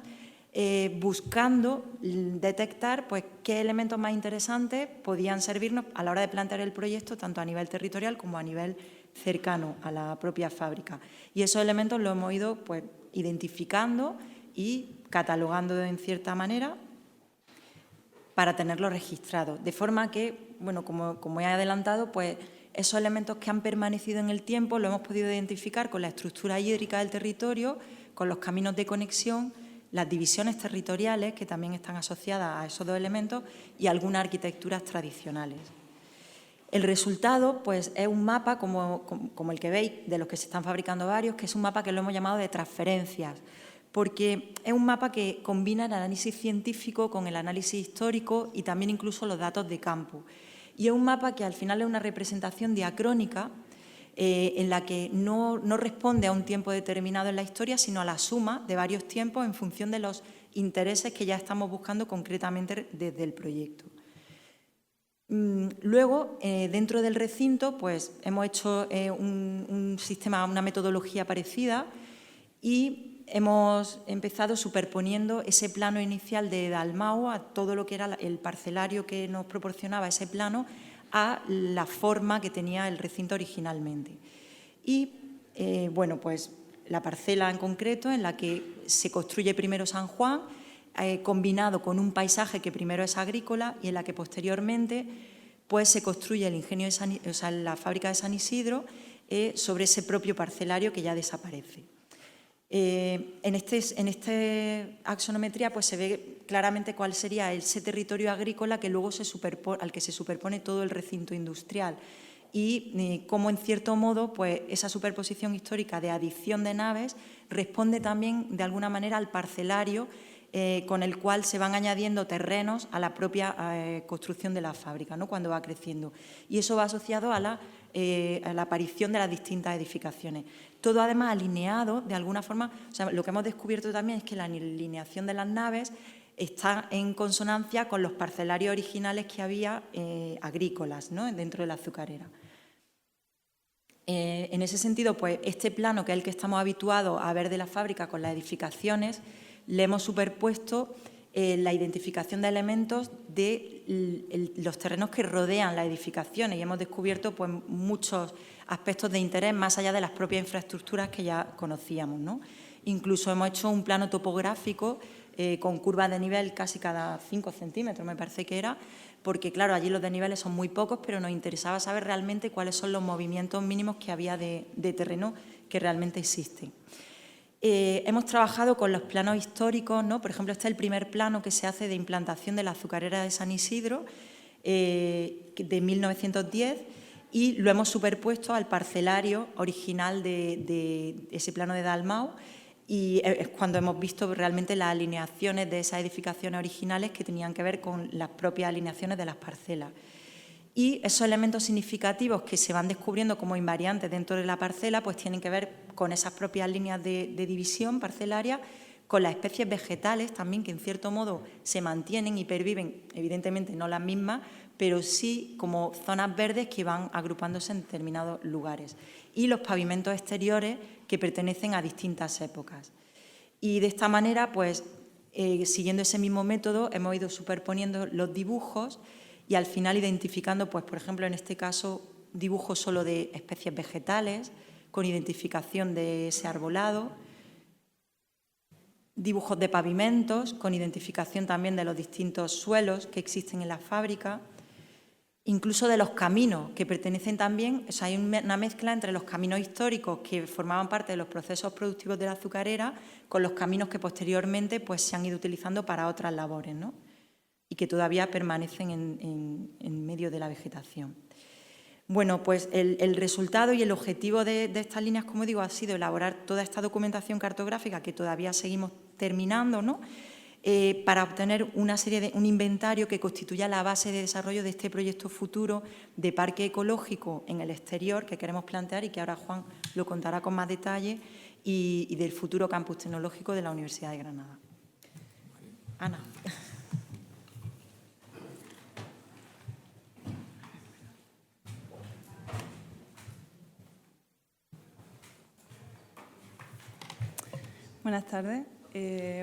buscando detectar pues, qué elementos más interesantes podían servirnos a la hora de plantear el proyecto, tanto a nivel territorial como a nivel cercano a la propia fábrica. Y esos elementos los hemos ido pues, identificando y catalogando en cierta manera para tenerlos registrados. De forma que, bueno, como he adelantado, pues esos elementos que han permanecido en el tiempo los hemos podido identificar con la estructura hídrica del territorio, con los caminos de conexión, las divisiones territoriales, que también están asociadas a esos dos elementos, y algunas arquitecturas tradicionales. El resultado, pues, es un mapa, como el que veis, de los que se están fabricando varios, que es un mapa que lo hemos llamado de transferencias, porque es un mapa que combina el análisis científico con el análisis histórico y también incluso los datos de campo. Y es un mapa que al final es una representación diacrónica en la que no responde a un tiempo determinado en la historia, sino a la suma de varios tiempos en función de los intereses que ya estamos buscando concretamente desde el proyecto. Luego, dentro del recinto, pues hemos hecho un sistema, una metodología parecida y hemos empezado superponiendo ese plano inicial de Dalmau a todo lo que era el parcelario que nos proporcionaba ese plano a la forma que tenía el recinto originalmente. Y, bueno, pues la parcela en concreto en la que se construye primero San Juan, combinado con un paisaje que primero es agrícola y en la que posteriormente pues, se construye el ingenio de la fábrica de San Isidro sobre ese propio parcelario que ya desaparece. En esta axonometría pues, se ve claramente cuál sería ese territorio agrícola que luego al que se superpone todo el recinto industrial. y cómo, en cierto modo, pues, esa superposición histórica de adición de naves responde también, de alguna manera, al parcelario con el cual se van añadiendo terrenos a la propia construcción de la fábrica, ¿no?, cuando va creciendo. Y eso va asociado a la aparición de las distintas edificaciones. Todo, además, alineado, de alguna forma. O sea, lo que hemos descubierto también es que la alineación de las naves está en consonancia con los parcelarios originales que había agrícolas, ¿no?, dentro de la azucarera. En ese sentido, pues, este plano, que es el que estamos habituados a ver de la fábrica con las edificaciones, le hemos superpuesto la identificación de elementos de los terrenos que rodean las edificaciones, y hemos descubierto, pues, muchos aspectos de interés más allá de las propias infraestructuras que ya conocíamos, ¿no? Incluso hemos hecho un plano topográfico con curvas de nivel casi cada 5 centímetros, me parece que era, porque, claro, allí los desniveles son muy pocos, pero nos interesaba saber realmente cuáles son los movimientos mínimos que había de terreno que realmente existen. Hemos trabajado con los planos históricos, ¿no? Por ejemplo, este es el primer plano que se hace de implantación de la azucarera de San Isidro, de 1910, y lo hemos superpuesto al parcelario original de ese plano de Dalmau, y es cuando hemos visto realmente las alineaciones de esas edificaciones originales que tenían que ver con las propias alineaciones de las parcelas. Y esos elementos significativos que se van descubriendo como invariantes dentro de la parcela, pues tienen que ver con esas propias líneas de división parcelaria, con las especies vegetales también, que en cierto modo se mantienen y perviven, evidentemente no las mismas, pero sí como zonas verdes que van agrupándose en determinados lugares. Y los pavimentos exteriores que pertenecen a distintas épocas. Y de esta manera, pues, siguiendo ese mismo método, hemos ido superponiendo los dibujos y al final identificando, pues, por ejemplo, en este caso, dibujos solo de especies vegetales, con identificación de ese arbolado, dibujos de pavimentos, con identificación también de los distintos suelos que existen en la fábrica, incluso de los caminos, que pertenecen también. O sea, hay una mezcla entre los caminos históricos que formaban parte de los procesos productivos de la azucarera con los caminos que posteriormente, pues, se han ido utilizando para otras labores, ¿no?, y que todavía permanecen en medio de la vegetación. Bueno, pues el resultado y el objetivo de estas líneas, como digo, ha sido elaborar toda esta documentación cartográfica que todavía seguimos terminando, ¿no?, para obtener un inventario que constituya la base de desarrollo de este proyecto futuro de parque ecológico en el exterior que queremos plantear y que ahora Juan lo contará con más detalle, y del futuro campus tecnológico de la Universidad de Granada. Ana. Buenas tardes.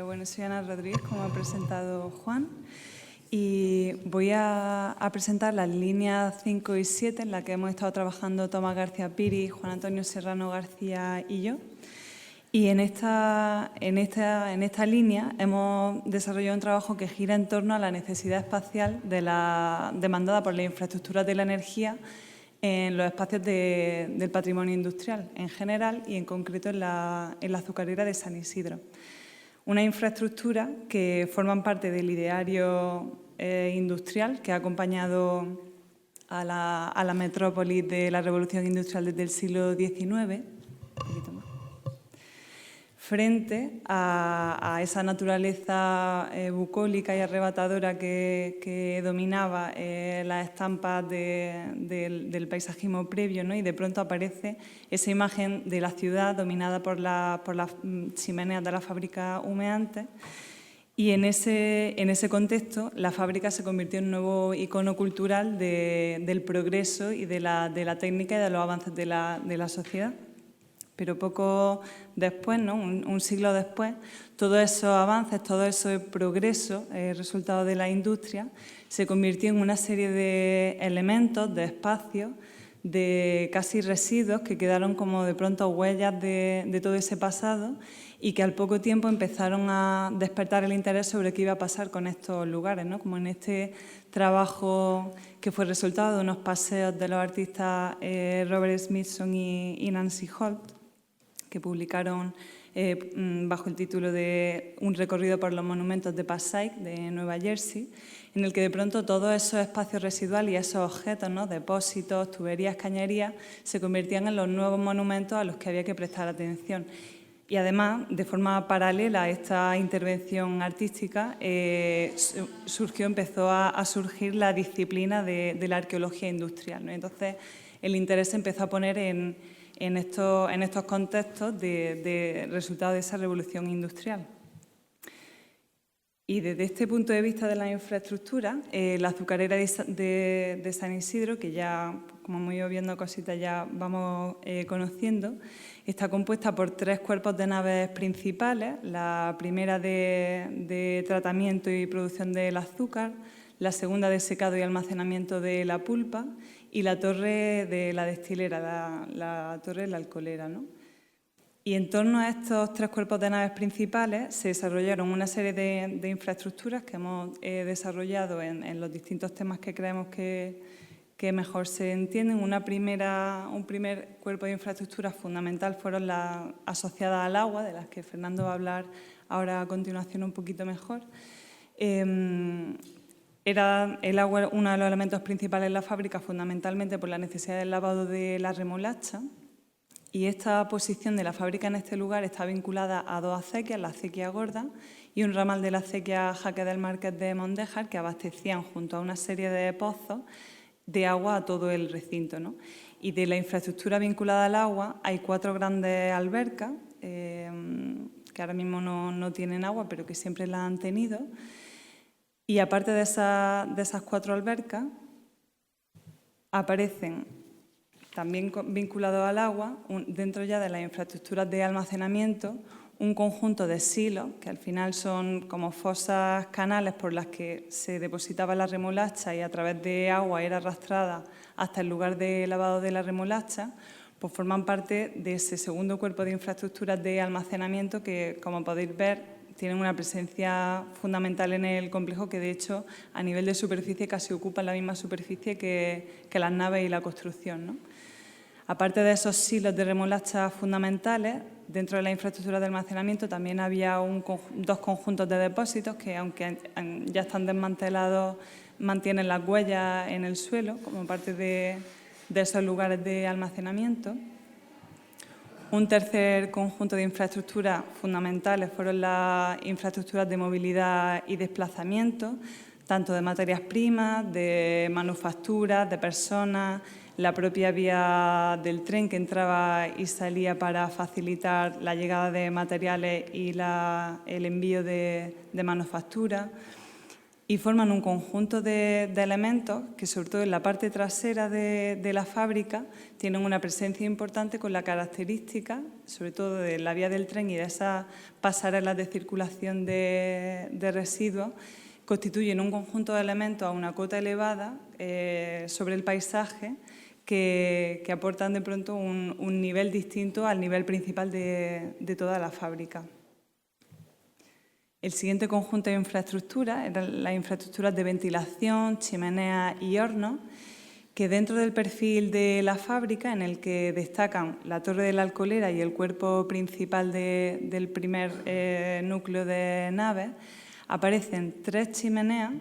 Bueno, soy Ana Rodríguez, como ha presentado Juan, y voy a presentar las líneas 5 y 7 en las que hemos estado trabajando Tomás García Piri, Juan Antonio Serrano García y yo. Y en esta línea hemos desarrollado un trabajo que gira en torno a la necesidad espacial demandada por las infraestructuras de la energía en los espacios del patrimonio industrial en general y en concreto en la azucarera de San Isidro. Una infraestructura que forman parte del ideario industrial que ha acompañado a la metrópolis de la revolución industrial desde el siglo XIX, frente a esa naturaleza bucólica y arrebatadora que dominaba las estampas del paisajismo previo, ¿no? Y de pronto aparece esa imagen de la ciudad dominada por las chimeneas de la fábrica humeante. Y en ese contexto, la fábrica se convirtió en un nuevo icono cultural del progreso y de la técnica y de los avances de la sociedad. Pero poco después, ¿no?, un siglo después, todos esos avances, todo ese progreso, resultado de la industria, se convirtió en una serie de elementos, de espacios, de casi residuos que quedaron como de pronto huellas de todo ese pasado y que al poco tiempo empezaron a despertar el interés sobre qué iba a pasar con estos lugares, ¿no? Como en este trabajo que fue resultado de unos paseos de los artistas Robert Smithson y Nancy Holt, que publicaron bajo el título de Un recorrido por los monumentos de Passaic, de Nueva Jersey, en el que de pronto todos esos espacios residuales y esos objetos, ¿no?, depósitos, tuberías, cañerías, se convertían en los nuevos monumentos a los que había que prestar atención. Y además, de forma paralela a esta intervención artística, empezó a surgir la disciplina de la arqueología industrial, ¿no? Entonces, el interés se empezó a poner en estos contextos de resultado de esa revolución industrial. Y desde este punto de vista de la infraestructura, la azucarera de San Isidro, que ya, como hemos ido viendo cositas, ya vamos conociendo, está compuesta por 3 cuerpos de naves principales. La primera de tratamiento y producción del azúcar, la segunda de secado y almacenamiento de la pulpa y la torre de la destilera, la torre de la alcoholera, ¿no? Y en torno a estos 3 cuerpos de naves principales se desarrollaron una serie de infraestructuras que hemos desarrollado en los distintos temas que creemos que mejor se entienden. Un primer cuerpo de infraestructuras fundamental fueron las asociadas al agua, de las que Fernando va a hablar ahora a continuación un poquito mejor. Era el agua uno de los elementos principales en la fábrica, fundamentalmente por la necesidad del lavado de la remolacha. Y esta posición de la fábrica en este lugar está vinculada a 2 acequias, la acequia Gorda y un ramal de la acequia Jaque del Marqués de Mondéjar, que abastecían junto a una serie de pozos de agua a todo el recinto, ¿no? Y de la infraestructura vinculada al agua hay 4 grandes albercas, que ahora mismo no tienen agua, pero que siempre la han tenido. Y aparte de esas 4 albercas, aparecen también vinculados al agua, dentro ya de las infraestructuras de almacenamiento, un conjunto de silos, que al final son como fosas canales por las que se depositaba la remolacha y a través de agua era arrastrada hasta el lugar de lavado de la remolacha, pues forman parte de ese segundo cuerpo de infraestructuras de almacenamiento que, como podéis ver, tienen una presencia fundamental en el complejo que, de hecho, a nivel de superficie casi ocupan la misma superficie que las naves y la construcción, ¿no? Aparte de esos silos de remolacha fundamentales, dentro de la infraestructura de almacenamiento también había 2 conjuntos de depósitos que, aunque ya están desmantelados, mantienen las huellas en el suelo como parte de esos lugares de almacenamiento. Un tercer conjunto de infraestructuras fundamentales fueron las infraestructuras de movilidad y desplazamiento, tanto de materias primas, de manufacturas, de personas, la propia vía del tren que entraba y salía para facilitar la llegada de materiales y el envío de manufactura, y forman un conjunto de elementos que, sobre todo en la parte trasera de la fábrica, tienen una presencia importante con la característica, sobre todo de la vía del tren y de esas pasarelas de circulación de residuos, constituyen un conjunto de elementos a una cota elevada sobre el paisaje que aportan de pronto un nivel distinto al nivel principal de toda la fábrica. El siguiente conjunto de infraestructuras eran las infraestructuras de ventilación, chimeneas y hornos, que dentro del perfil de la fábrica, en el que destacan la torre de la alcoholera y el cuerpo principal del primer núcleo de naves, aparecen 3 chimeneas,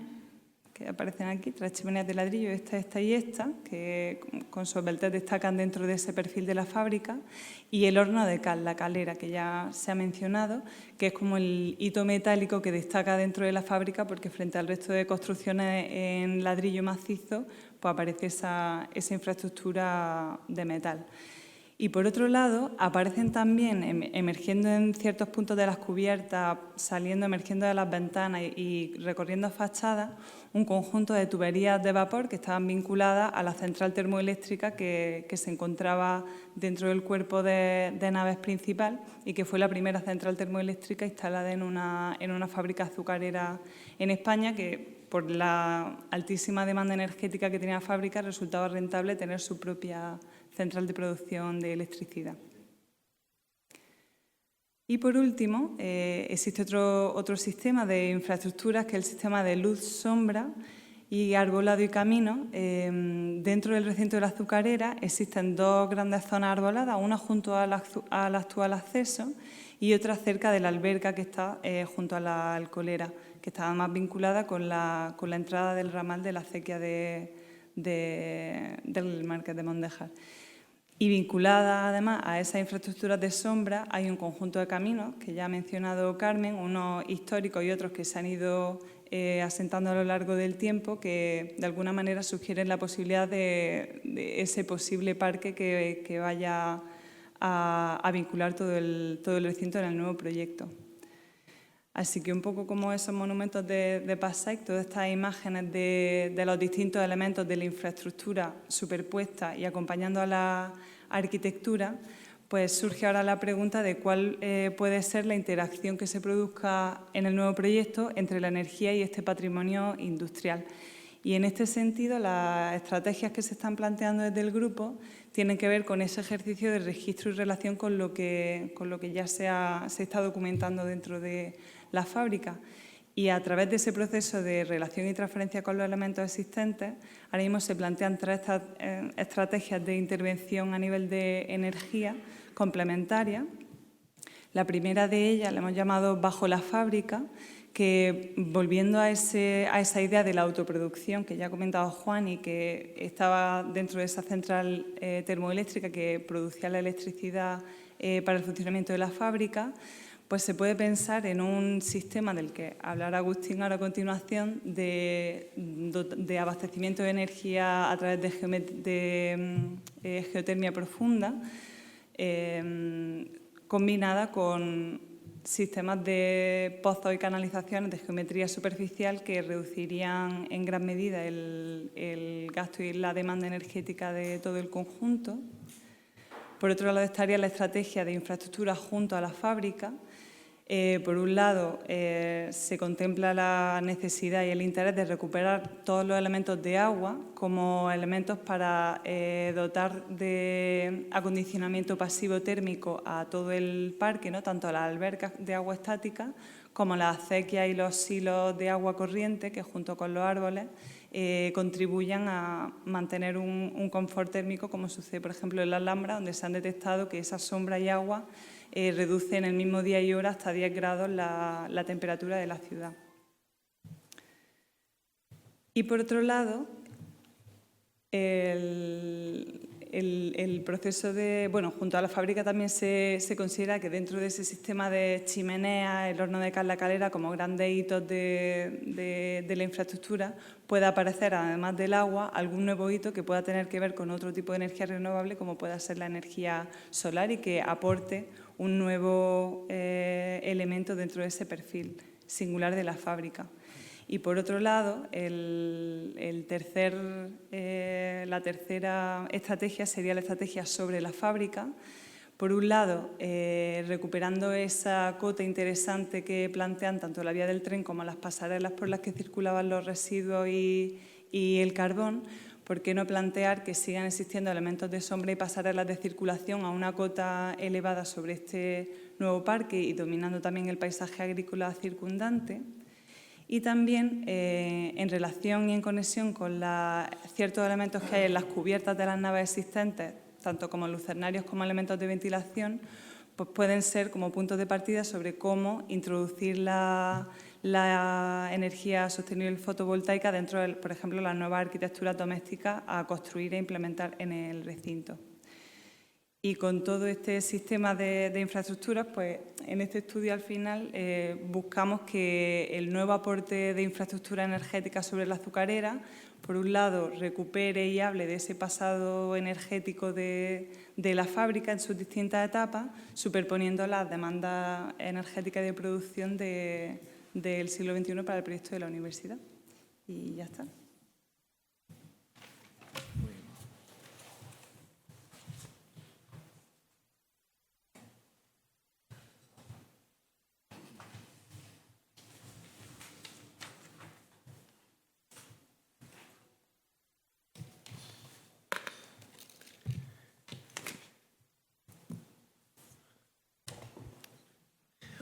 que aparecen aquí, 3 chimeneas de ladrillo, esta y esta, que con su esbeltez destacan dentro de ese perfil de la fábrica, y el horno de cal, la calera, que ya se ha mencionado, que es como el hito metálico que destaca dentro de la fábrica, porque frente al resto de construcciones en ladrillo macizo, pues aparece esa infraestructura de metal. Y por otro lado, aparecen también, emergiendo en ciertos puntos de las cubiertas, emergiendo de las ventanas y recorriendo fachadas, un conjunto de tuberías de vapor que estaban vinculadas a la central termoeléctrica que se encontraba dentro del cuerpo de naves principal y que fue la primera central termoeléctrica instalada en una fábrica azucarera en España, que por la altísima demanda energética que tenía la fábrica resultaba rentable tener su propia central de producción de electricidad. Y por último, existe otro sistema de infraestructuras, que es el sistema de luz, sombra y arbolado y camino. Dentro del recinto de la azucarera existen 2 grandes zonas arboladas, una junto al actual acceso y otra cerca de la alberca que está junto a la alcoholera, que está más vinculada con la entrada del ramal de la acequia del Marqués de Mondéjar. Y vinculada además a esas infraestructuras de sombra hay un conjunto de caminos que ya ha mencionado Carmen, unos históricos y otros que se han ido asentando a lo largo del tiempo, que de alguna manera sugieren la posibilidad de ese posible parque que vaya a vincular todo el recinto en el nuevo proyecto. Así que un poco como esos monumentos de Passaic, todas estas imágenes de los distintos elementos de la infraestructura superpuestas y acompañando a la arquitectura, pues surge ahora la pregunta de cuál puede ser la interacción que se produzca en el nuevo proyecto entre la energía y este patrimonio industrial. Y en este sentido, las estrategias que se están planteando desde el grupo tienen que ver con ese ejercicio de registro y relación con lo que ya se está documentando dentro de la fábrica. Y a través de ese proceso de relación y transferencia con los elementos existentes, ahora mismo se plantean 3 estrategias de intervención a nivel de energía complementarias. La primera de ellas la hemos llamado Bajo la fábrica, que volviendo a esa idea de la autoproducción que ya ha comentado Juan y que estaba dentro de esa central termoeléctrica que producía la electricidad para el funcionamiento de la fábrica, pues se puede pensar en un sistema del que hablará Agustín ahora a continuación de abastecimiento de energía a través de geotermia profunda, combinada con sistemas de pozos y canalizaciones de geometría superficial que reducirían en gran medida el gasto y la demanda energética de todo el conjunto. Por otro lado estaría la estrategia de infraestructura junto a la fábrica. Por un lado, se contempla la necesidad y el interés de recuperar todos los elementos de agua como elementos para dotar de acondicionamiento pasivo térmico a todo el parque, ¿no? Tanto a las albercas de agua estática como las acequias y los silos de agua corriente que junto con los árboles contribuyan a mantener un confort térmico, como sucede, por ejemplo, en la Alhambra, donde se han detectado que esa sombra y agua reduce en el mismo día y hora hasta 10 grados la temperatura de la ciudad. Y por otro lado, el proceso de... Bueno, junto a la fábrica también se considera que dentro de ese sistema de chimenea, el horno de cal, la calera, como grandes hitos de la infraestructura, puede aparecer, además del agua, algún nuevo hito que pueda tener que ver con otro tipo de energía renovable, como pueda ser la energía solar y que aporte un nuevo elemento dentro de ese perfil singular de la fábrica. Y por otro lado, la tercera estrategia sería la estrategia sobre la fábrica. Por un lado, recuperando esa cota interesante que plantean tanto la vía del tren como las pasarelas por las que circulaban los residuos y el carbón, ¿por qué no plantear que sigan existiendo elementos de sombra y pasarelas de circulación a una cota elevada sobre este nuevo parque y dominando también el paisaje agrícola circundante? Y también en relación y en conexión con ciertos elementos que hay en las cubiertas de las naves existentes, tanto como lucernarios como elementos de ventilación, pues pueden ser como puntos de partida sobre cómo introducir la energía sostenible fotovoltaica dentro de, por ejemplo, las nuevas arquitecturas domésticas a construir e implementar en el recinto. Y con todo este sistema de infraestructuras, pues en este estudio al final buscamos que el nuevo aporte de infraestructura energética sobre la azucarera, por un lado, recupere y hable de ese pasado energético de la fábrica en sus distintas etapas, superponiendo las demandas energéticas de producción del siglo XXI para el proyecto de la universidad. Y ya está.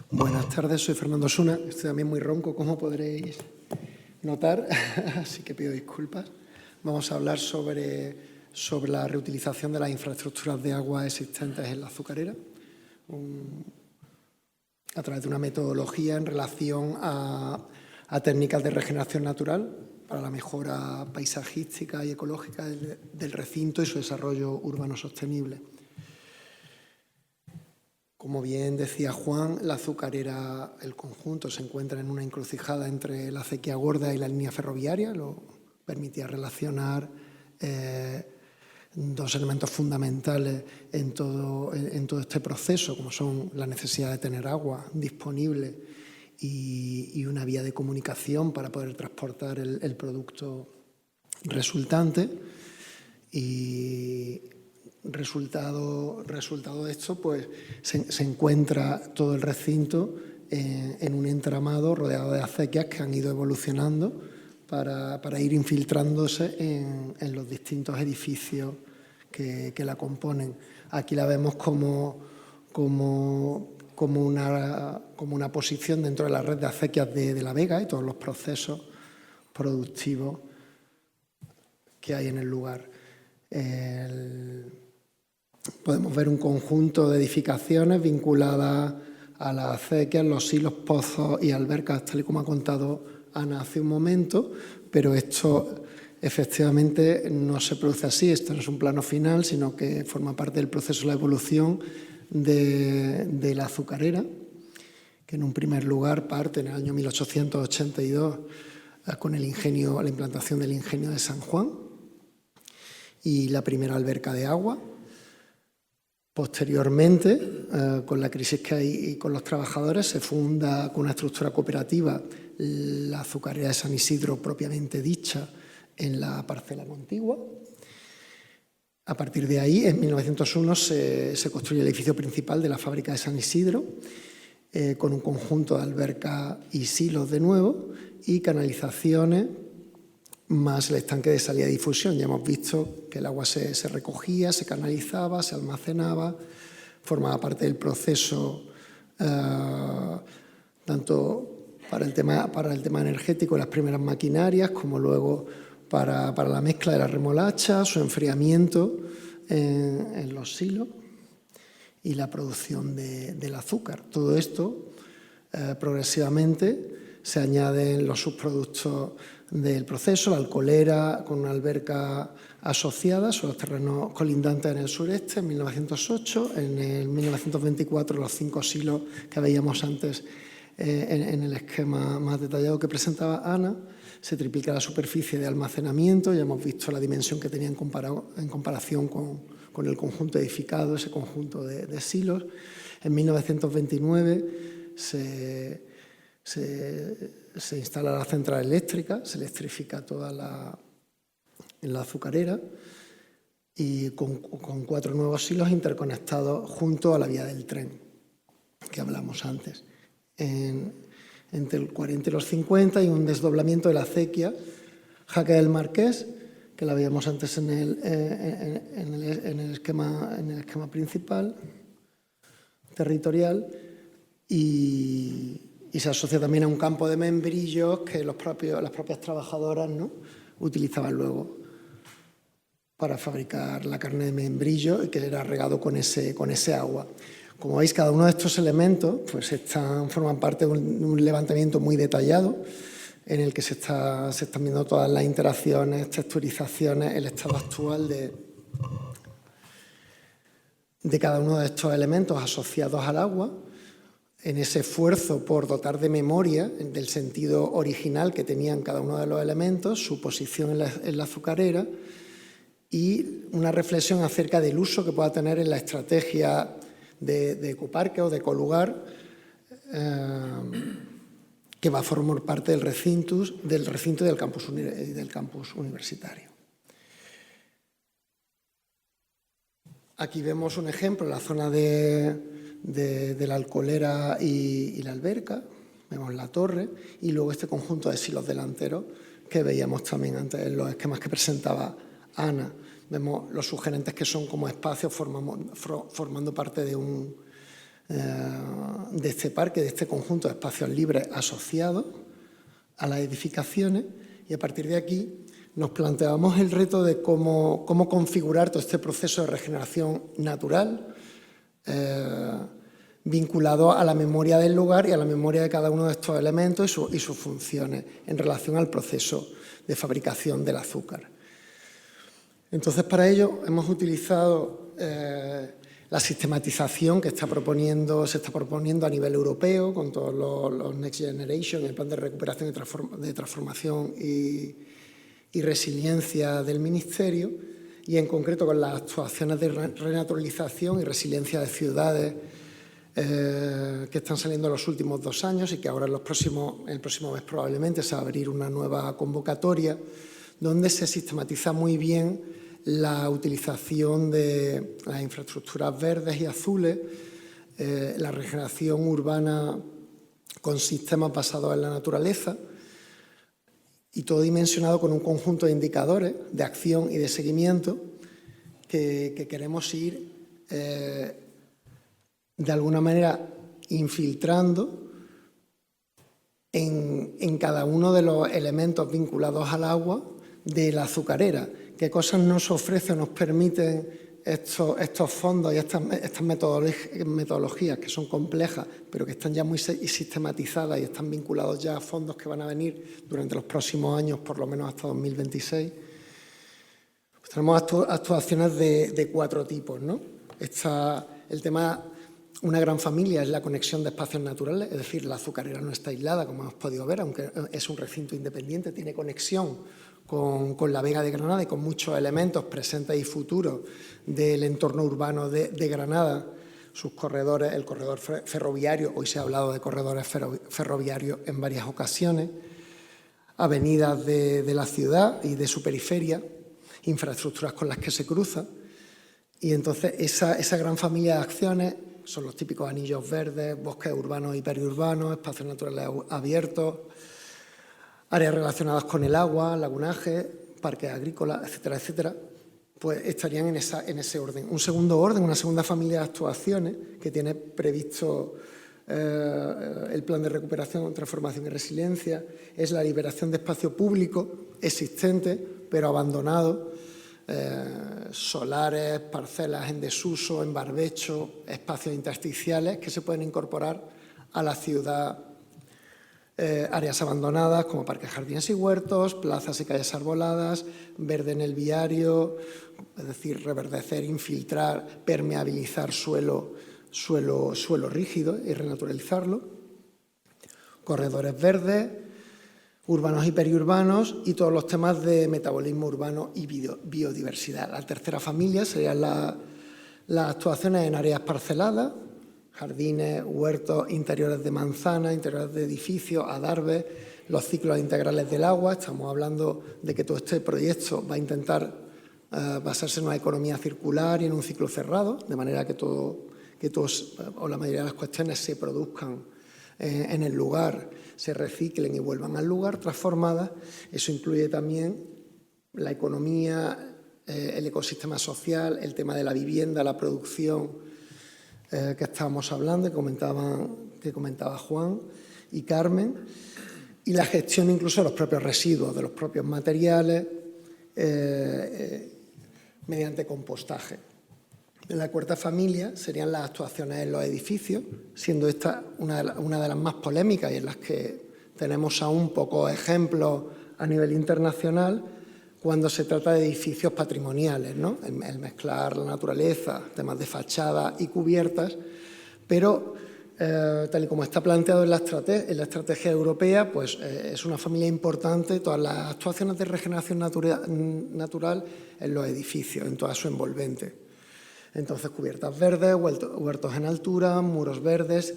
Buenas tardes, soy Fernando Osuna. Estoy también muy ronco, como podréis notar, así que pido disculpas. Vamos a hablar sobre la reutilización de las infraestructuras de agua existentes en la azucarera. a través de una metodología en relación a técnicas de regeneración natural para la mejora paisajística y ecológica del recinto y su desarrollo urbano sostenible. Como bien decía Juan, la azucarera, el conjunto, se encuentra en una encrucijada entre la acequia gorda y la línea ferroviaria. Lo permitía relacionar dos elementos fundamentales en todo este proceso, como son la necesidad de tener agua disponible y una vía de comunicación para poder transportar el producto resultante. Y resultado de esto, pues se encuentra todo el recinto en un entramado rodeado de acequias que han ido evolucionando para ir infiltrándose en los distintos edificios que la componen. Aquí la vemos como una posición dentro de la red de acequias de La Vega y todos los procesos productivos que hay en el lugar. Podemos ver un conjunto de edificaciones vinculadas a las acequias, los silos, pozos y albercas, tal y como ha contado Ana hace un momento, pero esto efectivamente no se produce así. Esto no es un plano final, sino que forma parte del proceso de la evolución de la azucarera, que en un primer lugar parte en el año 1882 con la implantación del ingenio de San Juan y la primera alberca de agua. Posteriormente, con la crisis que hay y con los trabajadores, se funda con una estructura cooperativa la azucarera de San Isidro propiamente dicha en la parcela contigua. A partir de ahí, en 1901, se construye el edificio principal de la fábrica de San Isidro, con un conjunto de albercas y silos de nuevo y canalizaciones, más el estanque de salida y difusión. Ya hemos visto que el agua se recogía, se canalizaba, se almacenaba, formaba parte del proceso tanto para el tema energético, las primeras maquinarias, como luego para la mezcla de la remolacha, su enfriamiento en los silos y la producción del azúcar. Todo esto progresivamente se añaden los subproductos del proceso, la alcoholera con una alberca asociada sobre los terrenos colindantes en el sureste en 1908, en el 1924 los 5 silos que veíamos antes en el esquema más detallado que presentaba Ana, se triplica la superficie de almacenamiento, ya hemos visto la dimensión que tenía en comparación con el conjunto edificado, ese conjunto de silos. En 1929 se instala la central eléctrica, se electrifica toda la azucarera y con 4 nuevos silos interconectados junto a la vía del tren que hablamos antes. Entre el 40 y los 50 hay un desdoblamiento de la acequia Jaque del Marqués, que la veíamos antes en el esquema principal, territorial, y se asocia también a un campo de membrillos que las propias trabajadoras, ¿no?, utilizaban luego para fabricar la carne de membrillo y que era regado con ese agua. Como veis, cada uno de estos elementos pues forman parte de un levantamiento muy detallado en el que se están viendo todas las interacciones, texturizaciones, el estado actual de cada uno de estos elementos asociados al agua, en ese esfuerzo por dotar de memoria del sentido original que tenían cada uno de los elementos, su posición en la azucarera y una reflexión acerca del uso que pueda tener en la estrategia de ecoparque o de ecolugar que va a formar parte del recinto y del campus universitario. Aquí vemos un ejemplo en la zona de la alcoholera y la alberca, vemos la torre y luego este conjunto de silos delanteros que veíamos también antes en los esquemas que presentaba Ana. Vemos los sugerentes que son como espacios formando parte de este parque, de este conjunto de espacios libres asociados a las edificaciones, y a partir de aquí nos planteamos el reto de cómo configurar todo este proceso de regeneración natural vinculados a la memoria del lugar y a la memoria de cada uno de estos elementos y sus funciones en relación al proceso de fabricación del azúcar. Entonces, para ello hemos utilizado la sistematización que se está proponiendo a nivel europeo con todos los Next Generation, el plan de recuperación de transformación y resiliencia del Ministerio, y en concreto con las actuaciones de renaturalización y resiliencia de ciudades que están saliendo en los últimos 2 años y que ahora en el próximo mes probablemente se va a abrir una nueva convocatoria donde se sistematiza muy bien la utilización de las infraestructuras verdes y azules, la regeneración urbana con sistemas basados en la naturaleza y todo dimensionado con un conjunto de indicadores de acción y de seguimiento que queremos ir de alguna manera infiltrando en cada uno de los elementos vinculados al agua de la azucarera. ¿Qué cosas nos ofrece o nos permiten estos fondos y estas metodologías que son complejas, pero que están ya muy sistematizadas y están vinculados ya a fondos que van a venir durante los próximos años, por lo menos hasta 2026? Pues tenemos actuaciones de 4 tipos, ¿no? El tema, una gran familia, es la conexión de espacios naturales, es decir, la azucarera no está aislada, como hemos podido ver, aunque es un recinto independiente, tiene conexión con la Vega de Granada y con muchos elementos presentes y futuros del entorno urbano de Granada, sus corredores, el corredor ferroviario, hoy se ha hablado de corredores ferroviarios en varias ocasiones, avenidas de la ciudad y de su periferia, infraestructuras con las que se cruza, y entonces esa gran familia de acciones son los típicos anillos verdes, bosques urbanos y periurbanos, espacios naturales abiertos, áreas relacionadas con el agua, lagunaje, parques agrícolas, etcétera, etcétera, pues estarían en ese orden. Un segundo orden, una segunda familia de actuaciones que tiene previsto el plan de recuperación, transformación y resiliencia, es la liberación de espacio público existente, pero abandonado, solares, parcelas en desuso, en barbecho, espacios intersticiales que se pueden incorporar a la ciudad. Áreas abandonadas como parques, jardines y huertos, plazas y calles arboladas, verde en el viario, es decir, reverdecer, infiltrar, permeabilizar suelo rígido y renaturalizarlo, corredores verdes, urbanos y periurbanos y todos los temas de metabolismo urbano y biodiversidad. La tercera familia serían las actuaciones en áreas parceladas, jardines, huertos, interiores de manzanas, interiores de edificios, adarves, los ciclos integrales del agua. Estamos hablando de que todo este proyecto va a intentar basarse en una economía circular y en un ciclo cerrado, de manera que todos o la mayoría de las cuestiones se produzcan en el lugar, se reciclen y vuelvan al lugar transformadas. Eso incluye también la economía, el ecosistema social, el tema de la vivienda, la producción, que estábamos hablando, que comentaba Juan y Carmen, y la gestión incluso de los propios residuos, de los propios materiales, mediante compostaje. En la cuarta familia serían las actuaciones en los edificios, siendo esta una de las más polémicas y en las que tenemos aún pocos ejemplos a nivel internacional, cuando se trata de edificios patrimoniales, ¿no? El mezclar la naturaleza, temas de fachada y cubiertas, pero tal y como está planteado en la estrategia europea, pues es una familia importante todas las actuaciones de regeneración natural en los edificios, en toda su envolvente. Entonces, cubiertas verdes, huertos en altura, muros verdes,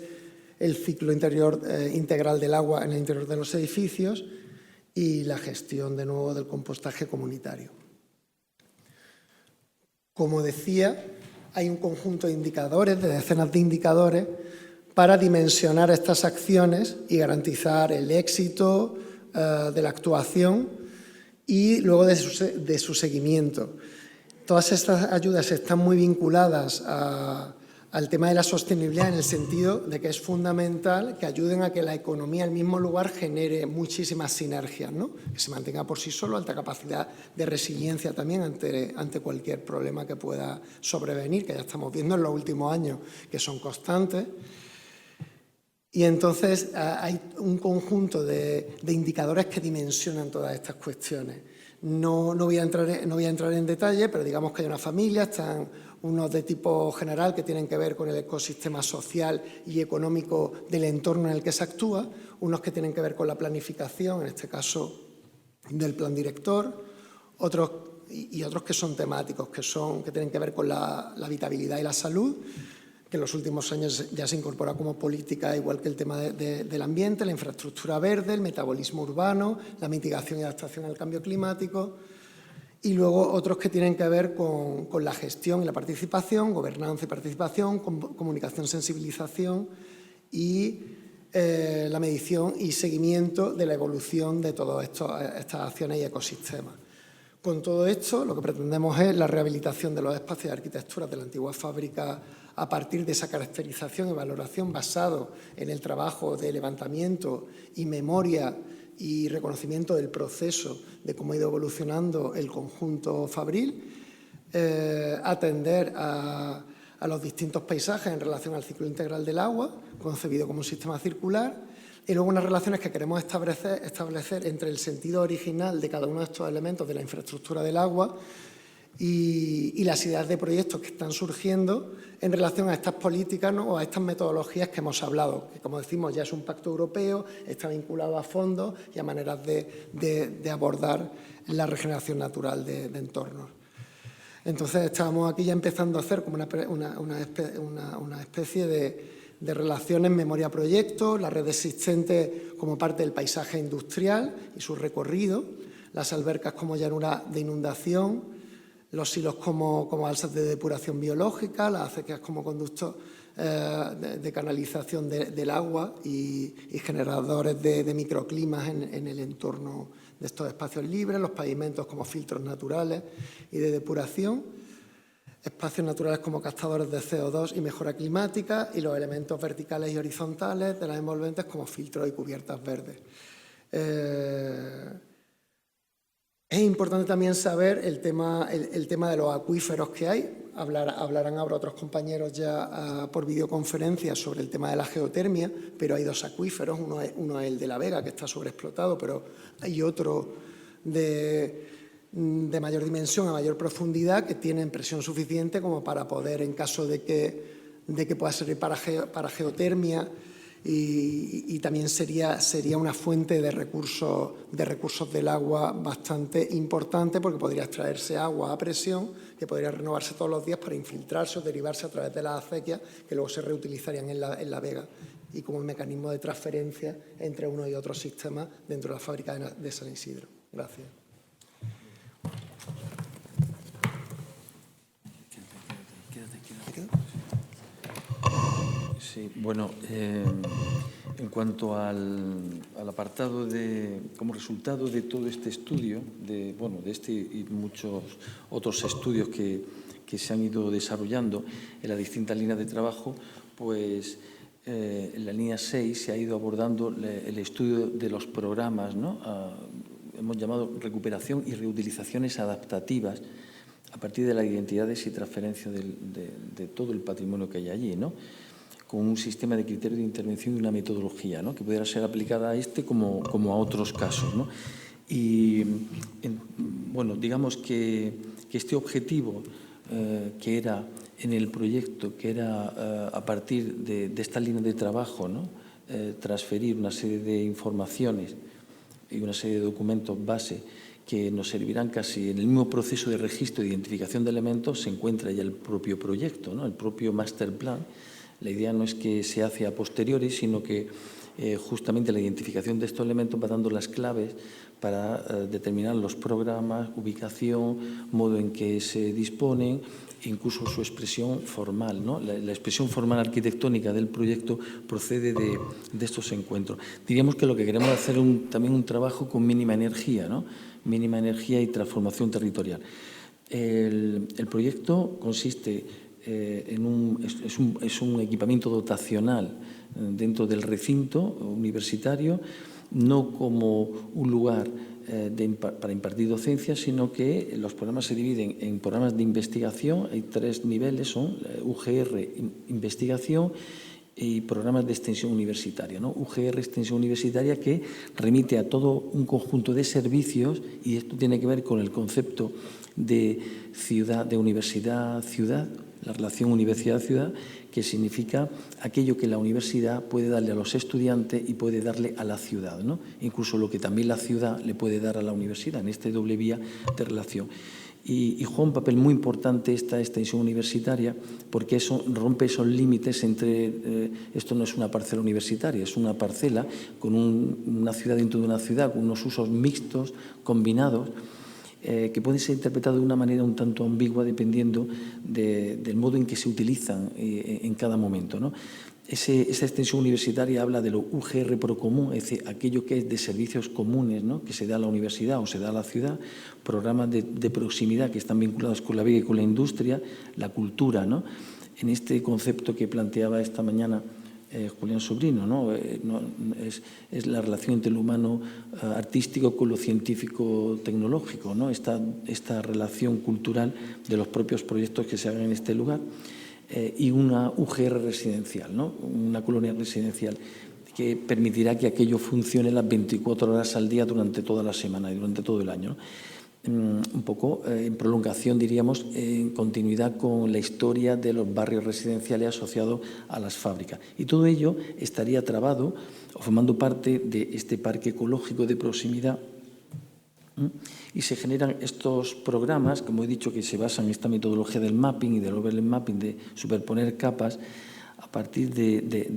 el ciclo integral del agua en el interior de los edificios, y la gestión, de nuevo, del compostaje comunitario. Como decía, hay un conjunto de indicadores, de decenas de indicadores, para dimensionar estas acciones y garantizar el éxito de la actuación y luego de su seguimiento. Todas estas ayudas están muy vinculadas a al tema de la sostenibilidad en el sentido de que es fundamental que ayuden a que la economía en el mismo lugar genere muchísimas sinergias, ¿no? Que se mantenga por sí solo, alta capacidad de resiliencia también ante cualquier problema que pueda sobrevenir, que ya estamos viendo en los últimos años que son constantes. Y entonces hay un conjunto de indicadores que dimensionan todas estas cuestiones. No voy a entrar en detalle, pero digamos que hay una familia, están unos de tipo general que tienen que ver con el ecosistema social y económico del entorno en el que se actúa, unos que tienen que ver con la planificación, en este caso del plan director, otros que son temáticos, que tienen que ver con la habitabilidad y la salud, que en los últimos años ya se incorpora como política, igual que el tema del ambiente, la infraestructura verde, el metabolismo urbano, la mitigación y adaptación al cambio climático, y luego otros que tienen que ver con la gestión y la participación, gobernanza y participación, comunicación, sensibilización y la medición y seguimiento de la evolución de todas estas acciones y ecosistemas. Con todo esto, lo que pretendemos es la rehabilitación de los espacios de arquitectura de la antigua fábrica a partir de esa caracterización y valoración basado en el trabajo de levantamiento y memoria y reconocimiento del proceso de cómo ha ido evolucionando el conjunto fabril, atender a los distintos paisajes en relación al ciclo integral del agua, concebido como un sistema circular, y luego unas relaciones que queremos establecer entre el sentido original de cada uno de estos elementos de la infraestructura del agua y las ideas de proyectos que están surgiendo en relación a estas políticas, ¿no? O a estas metodologías que hemos hablado, que como decimos ya es un pacto europeo, está vinculado a fondos y a maneras de abordar la regeneración natural de entornos. Entonces estábamos aquí ya empezando a hacer como una especie de relaciones memoria-proyecto, la red existente como parte del paisaje industrial y su recorrido, las albercas como llanura de inundación, los silos como balsas de depuración biológica, las acequias como conductos de canalización del agua y generadores de microclimas en el entorno de estos espacios libres, los pavimentos como filtros naturales y de depuración, espacios naturales como captadores de CO2 y mejora climática, y los elementos verticales y horizontales de las envolventes como filtros y cubiertas verdes. Es importante también saber el tema de los acuíferos que hay. Hablarán ahora otros compañeros ya por videoconferencia sobre el tema de la geotermia, pero hay dos acuíferos, uno es el de La Vega, que está sobreexplotado, pero hay otro de mayor dimensión, a mayor profundidad, que tienen presión suficiente como para poder, en caso de que pueda servir para geotermia, y también sería una fuente de recursos del agua bastante importante, porque podría extraerse agua a presión que podría renovarse todos los días para infiltrarse o derivarse a través de las acequias que luego se reutilizarían en la Vega y como un mecanismo de transferencia entre uno y otro sistema dentro de la fábrica de San Isidro. Gracias. Sí, bueno, en cuanto al apartado como resultado de todo este estudio, de este y muchos otros estudios que se han ido desarrollando en las distintas líneas de trabajo, pues en la línea 6 se ha ido abordando el estudio de los programas, ¿no? Hemos llamado recuperación y reutilizaciones adaptativas a partir de las identidades y transferencia de todo el patrimonio que hay allí, ¿no? Con un sistema de criterios de intervención y una metodología, ¿no? Que pudiera ser aplicada a este como a otros casos, ¿no? Y, bueno, digamos que este objetivo que era en el proyecto, que era a partir de esta línea de trabajo, ¿no? Transferir una serie de informaciones y una serie de documentos base que nos servirán casi en el mismo proceso de registro e identificación de elementos, se encuentra ya el propio proyecto, ¿no? El propio master plan. La idea no es que se hace a posteriori, sino que justamente la identificación de estos elementos va dando las claves para determinar los programas, ubicación, modo en que se disponen, incluso su expresión formal, ¿no? La expresión formal arquitectónica del proyecto procede de estos encuentros. Diríamos que lo que queremos hacer es también un trabajo con mínima energía, ¿no? Mínima energía y transformación territorial. El proyecto consiste es un equipamiento dotacional dentro del recinto universitario, no como un lugar para impartir docencia, sino que los programas se dividen en programas de investigación. Hay 3 niveles, son UGR, investigación, y programas de extensión universitaria, ¿no? UGR, extensión universitaria, que remite a todo un conjunto de servicios, y esto tiene que ver con el concepto de ciudad, de universidad-ciudad, la relación universidad-ciudad, que significa aquello que la universidad puede darle a los estudiantes y puede darle a la ciudad, ¿no? Incluso lo que también la ciudad le puede dar a la universidad, en esta doble vía de relación. Y juega un papel muy importante esta extensión universitaria, porque eso rompe esos límites entre, esto no es una parcela universitaria, es una parcela con una ciudad dentro de una ciudad, con unos usos mixtos, combinados, que pueden ser interpretados de una manera un tanto ambigua dependiendo del modo en que se utilizan en cada momento, ¿no? Esa extensión universitaria habla de lo UGR Procomún, es decir, aquello que es de servicios comunes, ¿no?, que se da a la universidad o se da a la ciudad, programas de proximidad que están vinculados con la vida y con la industria, la cultura, ¿no? En este concepto que planteaba esta mañana Julián Sobrino, ¿no? Es la relación entre lo humano artístico con lo científico tecnológico, ¿no? Esta relación cultural de los propios proyectos que se hagan en este lugar. Y una UGR residencial, ¿no?, una colonia residencial, que permitirá que aquello funcione las 24 horas al día durante toda la semana y durante todo el año, ¿no? Un poco en prolongación, diríamos, en continuidad con la historia de los barrios residenciales asociados a las fábricas. Y todo ello estaría trabado o formando parte de este parque ecológico de proximidad. Y se generan estos programas, como he dicho, que se basan en esta metodología del mapping y del overlay mapping, de superponer capas, a partir de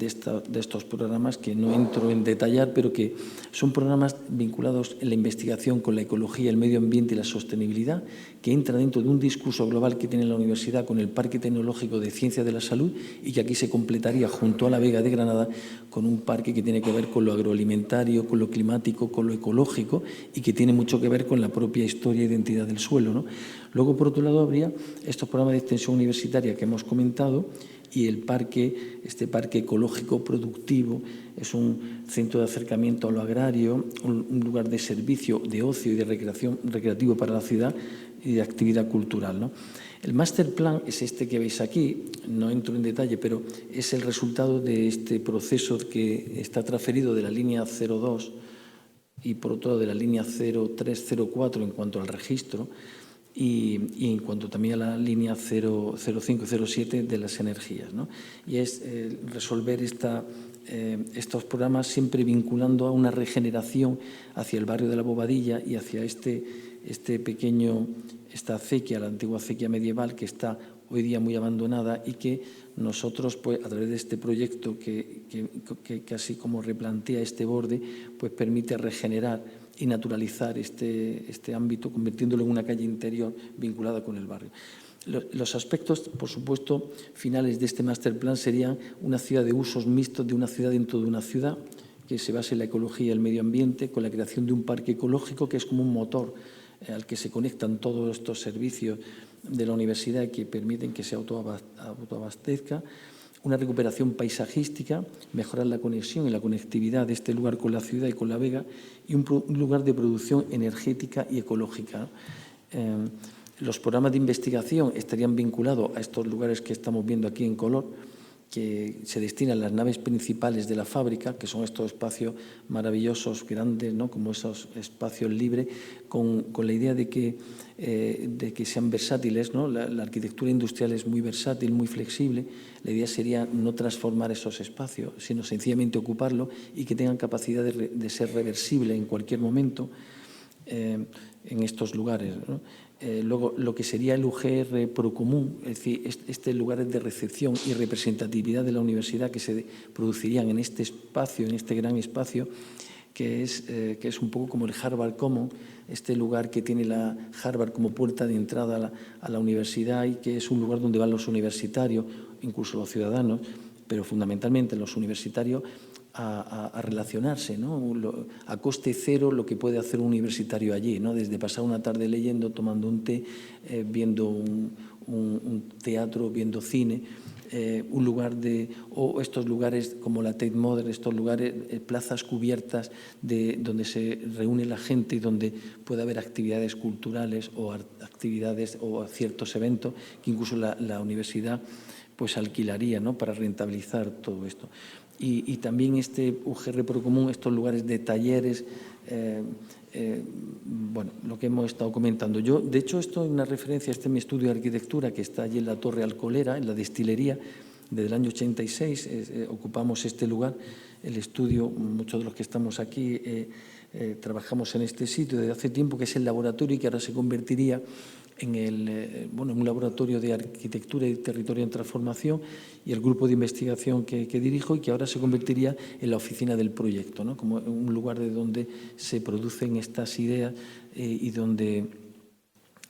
estos programas que no entro en detallar, pero que son programas vinculados en la investigación con la ecología, el medio ambiente y la sostenibilidad, que entra dentro de un discurso global que tiene la universidad con el Parque Tecnológico de Ciencias de la Salud, y que aquí se completaría junto a la Vega de Granada con un parque que tiene que ver con lo agroalimentario, con lo climático, con lo ecológico, y que tiene mucho que ver con la propia historia e identidad del suelo, ¿no? Luego, por otro lado, habría estos programas de extensión universitaria que hemos comentado, y este parque ecológico productivo es un centro de acercamiento a lo agrario, un lugar de servicio, de ocio y de recreativo para la ciudad y de actividad cultural, ¿no? El master plan es este que veis aquí, no entro en detalle, pero es el resultado de este proceso que está transferido de la línea 02 y por otro lado de la línea 0304 en cuanto al registro, y en cuanto también a la línea 05 y 07 de las energías, ¿no? Y es resolver estos programas siempre vinculando a una regeneración hacia el barrio de la Bobadilla y hacia esta acequia, la antigua acequia medieval, que está hoy día muy abandonada, y que nosotros, pues, a través de este proyecto que casi como replantea este borde, pues permite regenerar y naturalizar este ámbito, convirtiéndolo en una calle interior vinculada con el barrio. Los aspectos, por supuesto, finales de este master plan serían una ciudad de usos mixtos, de una ciudad dentro de una ciudad, que se base en la ecología y el medio ambiente, con la creación de un parque ecológico que es como un motor al que se conectan todos estos servicios de la universidad que permiten que se autoabastezca, una recuperación paisajística, mejorar la conexión y la conectividad de este lugar con la ciudad y con la Vega, y un lugar de producción energética y ecológica. Los programas de investigación estarían vinculados a estos lugares que estamos viendo aquí en color, que se destinan a las naves principales de la fábrica, que son estos espacios maravillosos, grandes, ¿no?, como esos espacios libres, con la idea de que sean versátiles, ¿no? La arquitectura industrial es muy versátil, muy flexible. La idea sería no transformar esos espacios, sino sencillamente ocuparlos, y que tengan capacidad de ser reversible en cualquier momento en estos lugares, ¿no? Luego, lo que sería el UGR Procomún, es decir, este lugar de recepción y representatividad de la universidad que se producirían en este espacio, en este gran espacio, que es un poco como el Harvard Common, este lugar que tiene la Harvard como puerta de entrada a la universidad, y que es un lugar donde van los universitarios, incluso los ciudadanos, pero fundamentalmente los universitarios, a relacionarse, ¿no? A coste cero lo que puede hacer un universitario allí, ¿no? Desde pasar una tarde leyendo, tomando un té, viendo un teatro, viendo cine, un lugar o estos lugares como la Tate Modern, estos lugares, plazas cubiertas donde se reúne la gente y donde puede haber actividades culturales o actividades o ciertos eventos que incluso la universidad pues alquilaría, ¿no? Para rentabilizar todo esto. Y también este UGR Procomún, estos lugares de talleres, bueno, lo que hemos estado comentando. Yo, de hecho, esto es una referencia, este es mi estudio de arquitectura que está allí en la Torre Alcolera, en la destilería, desde el año 86, ocupamos este lugar, el estudio, muchos de los que estamos aquí trabajamos en este sitio desde hace tiempo, que es el laboratorio y que ahora se convertiría en un laboratorio de arquitectura y territorio en transformación, y el grupo de investigación que dirijo, y que ahora se convertiría en la oficina del proyecto, ¿no? Como un lugar de donde se producen estas ideas y donde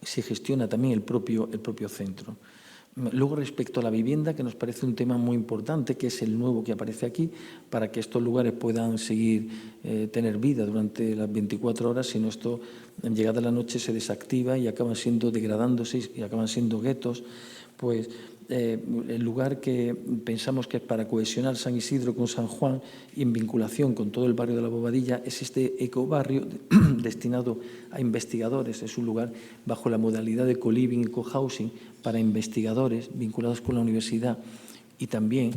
se gestiona también el propio centro. Luego, respecto a la vivienda, que nos parece un tema muy importante, que es el nuevo que aparece aquí, para que estos lugares puedan seguir tener vida durante las 24 horas, si no esto, en llegada la noche, se desactiva y acaban siendo degradándose y acaban siendo guetos, pues el lugar que pensamos que es para cohesionar San Isidro con San Juan y en vinculación con todo el barrio de la Bobadilla es este ecobarrio destinado a investigadores. Es un lugar bajo la modalidad de co-living y co-housing para investigadores vinculados con la universidad y también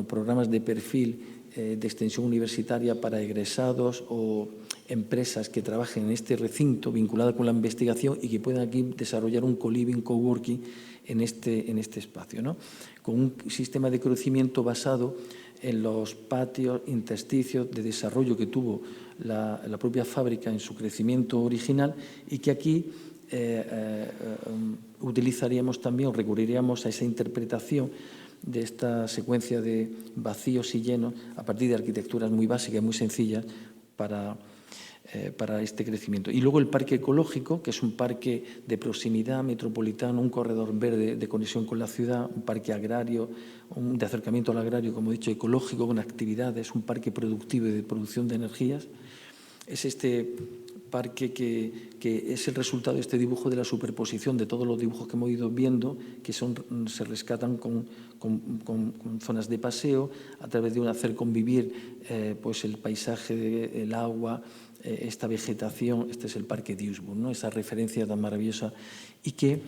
programas de perfil de extensión universitaria para egresados o empresas que trabajen en este recinto vinculada con la investigación y que puedan aquí desarrollar un co-living, co-working en este espacio, ¿no? Con un sistema de crecimiento basado en los patios, intersticios de desarrollo que tuvo la propia fábrica en su crecimiento original y que aquí utilizaríamos también o recurriríamos a esa interpretación de esta secuencia de vacíos y llenos a partir de arquitecturas muy básicas, muy sencillas para este crecimiento. Y luego el parque ecológico, que es un parque de proximidad metropolitano, un corredor verde de conexión con la ciudad, un parque agrario, de acercamiento al agrario, como he dicho, ecológico, con actividades, un parque productivo y de producción de energías. Es este parque que es el resultado de este dibujo de la superposición de todos los dibujos que hemos ido viendo, que se rescatan con zonas de paseo, a través de hacer convivir pues el paisaje, el agua, esta vegetación. Este es el Parque Duisburg, ¿no? Esa referencia tan maravillosa y que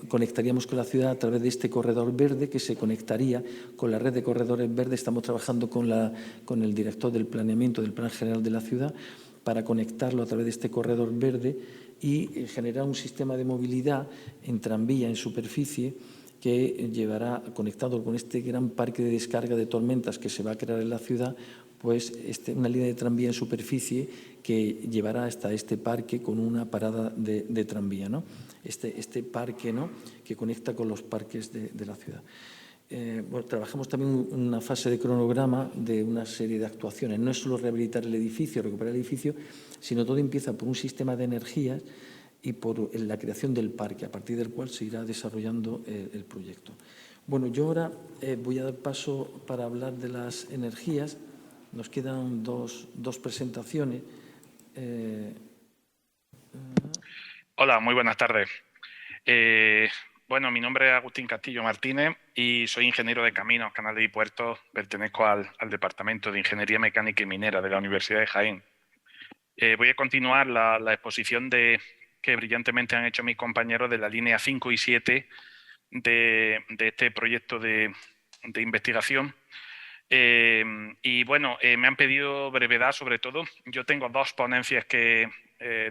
conectaríamos con la ciudad a través de este corredor verde que se conectaría con la red de corredores verdes. Estamos trabajando con el director del planeamiento, del Plan General de la ciudad, para conectarlo a través de este corredor verde y generar un sistema de movilidad en tranvía, en superficie, que llevará, conectado con este gran parque de descarga de tormentas que se va a crear en la ciudad, pues una línea de tranvía en superficie que llevará hasta este parque con una parada de tranvía, ¿no? Este parque, ¿no?, que conecta con los parques de la ciudad. Trabajamos también una fase de cronograma de una serie de actuaciones. No es solo rehabilitar el edificio, recuperar el edificio, sino todo empieza por un sistema de energías y por la creación del parque, a partir del cual se irá desarrollando el proyecto. Bueno, yo ahora voy a dar paso para hablar de las energías. Nos quedan dos presentaciones. Hola, muy buenas tardes. Bueno, mi nombre es Agustín Castillo Martínez y soy ingeniero de caminos, canales y puertos. Pertenezco al Departamento de Ingeniería Mecánica y Minera de la Universidad de Jaén. Voy a continuar la exposición que brillantemente han hecho mis compañeros de la línea 5 y 7 de este proyecto de investigación. Y bueno, me han pedido brevedad sobre todo. Yo tengo dos ponencias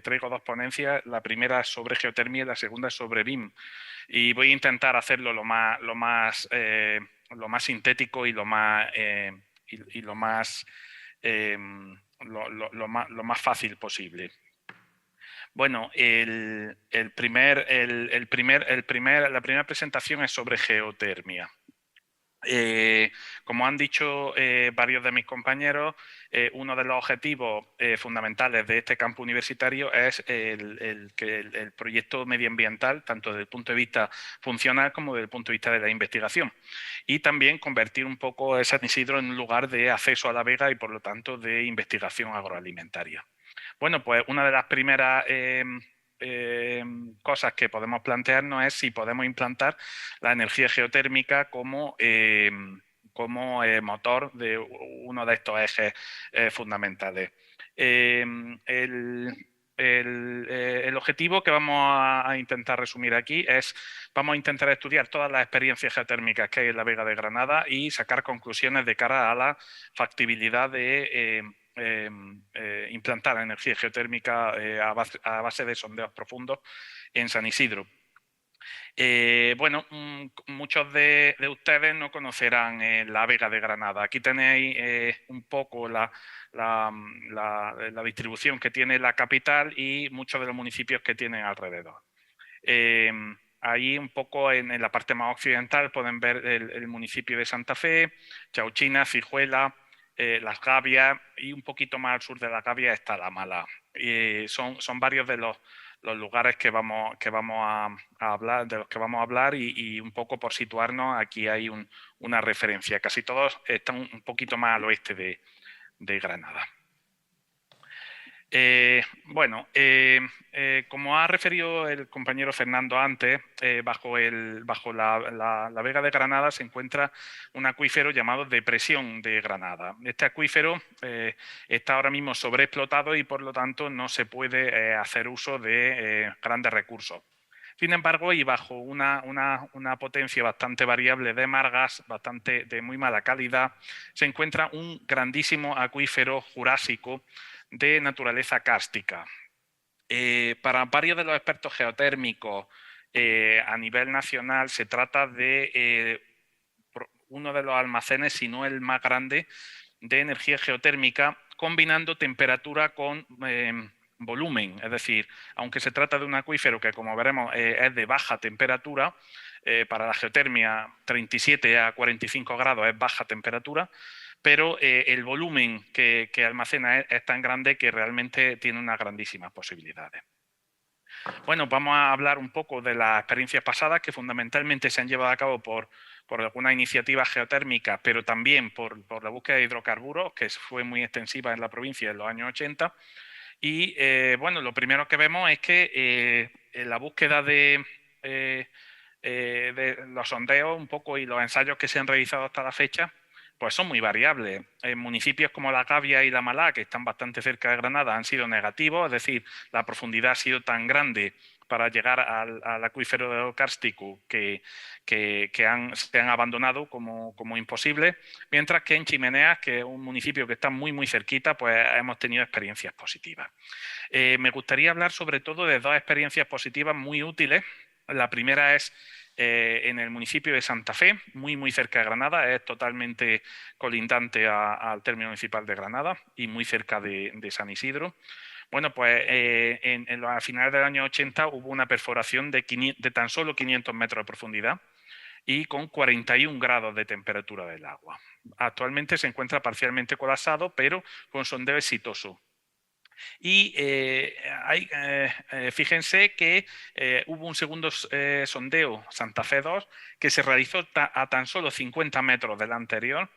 traigo dos ponencias. La primera es sobre geotermia y la segunda es sobre BIM. Y voy a intentar hacerlo lo más sintético y lo más fácil posible. Bueno, la primera presentación es sobre geotermia. Como han dicho varios de mis compañeros, uno de los objetivos fundamentales de este campo universitario es el proyecto medioambiental, tanto desde el punto de vista funcional como desde el punto de vista de la investigación. Y también convertir un poco San Isidro en un lugar de acceso a la vega y, por lo tanto, de investigación agroalimentaria. Bueno, pues una de las primeras cosas que podemos plantearnos es si podemos implantar la energía geotérmica como motor de uno de estos ejes fundamentales. El objetivo que vamos a intentar resumir aquí es, vamos a intentar estudiar todas las experiencias geotérmicas que hay en la Vega de Granada y sacar conclusiones de cara a la factibilidad de implantar energía geotérmica a base de sondeos profundos en San Isidro. Bueno, muchos de ustedes no conocerán la Vega de Granada. Aquí tenéis un poco la distribución que tiene la capital y muchos de los municipios que tienen alrededor. Ahí un poco en la parte más occidental pueden ver el municipio de Santa Fe, Chauchina, Cijuela, Las Gavias, y un poquito más al sur de Las Gavias está La Mala. Son varios de los lugares que vamos a hablar, de los que vamos a hablar, y un poco por situarnos, aquí hay una referencia. Casi todos están un poquito más al oeste de Granada. Bueno, como ha referido el compañero Fernando antes, bajo la Vega de Granada se encuentra un acuífero llamado Depresión de Granada. Este acuífero está ahora mismo sobreexplotado y, por lo tanto, no se puede hacer uso de grandes recursos. Sin embargo, y bajo una potencia bastante variable de margas, de muy mala calidad, se encuentra un grandísimo acuífero jurásico de naturaleza kárstica. Para varios de los expertos geotérmicos a nivel nacional se trata de uno de los almacenes, si no el más grande, de energía geotérmica, combinando temperatura con volumen. Es decir, aunque se trata de un acuífero que, como veremos, es de baja temperatura, para la geotermia 37 a 45 grados es baja temperatura, pero el volumen que almacena es tan grande que realmente tiene unas grandísimas posibilidades. Bueno, vamos a hablar un poco de las experiencias pasadas que fundamentalmente se han llevado a cabo por algunas iniciativas geotérmicas, pero también por la búsqueda de hidrocarburos, que fue muy extensiva en la provincia en los años 80. Y bueno, lo primero que vemos es que en la búsqueda de los sondeos un poco y los ensayos que se han realizado hasta la fecha, pues son muy variables. En municipios como La Gavia y La Malá, que están bastante cerca de Granada, han sido negativos, es decir, la profundidad ha sido tan grande para llegar al acuífero kárstico que se han abandonado como imposible, mientras que en Chimeneas, que es un municipio que está muy cerquita, pues hemos tenido experiencias positivas. Me gustaría hablar sobre todo de dos experiencias positivas muy útiles. La primera es en el municipio de Santa Fe, muy cerca de Granada, es totalmente colindante al término municipal de Granada y muy cerca de San Isidro. Bueno, pues a finales del año 80 hubo una perforación de tan solo 500 metros de profundidad y con 41 grados de temperatura del agua. Actualmente se encuentra parcialmente colapsado, pero con sondeo exitoso. Y fíjense que hubo un segundo sondeo, Santa Fe 2, que se realizó a tan solo 50 metros del anterior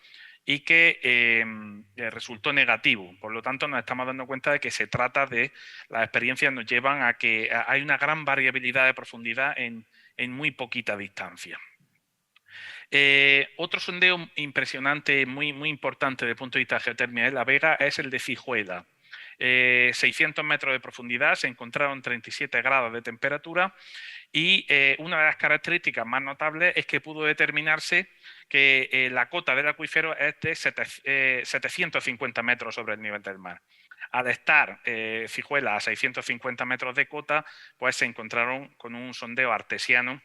y que resultó negativo. Por lo tanto, nos estamos dando cuenta de que se trata de, las experiencias nos llevan a que hay una gran variabilidad de profundidad en muy poquita distancia. Otro sondeo impresionante, muy importante desde el punto de vista de geotermia en La Vega es el de Cijuela. 600 metros de profundidad, se encontraron 37 grados de temperatura y una de las características más notables es que pudo determinarse que la cota del acuífero es de 750 metros sobre el nivel del mar. Al estar Cijuela a 650 metros de cota, pues se encontraron con un sondeo artesiano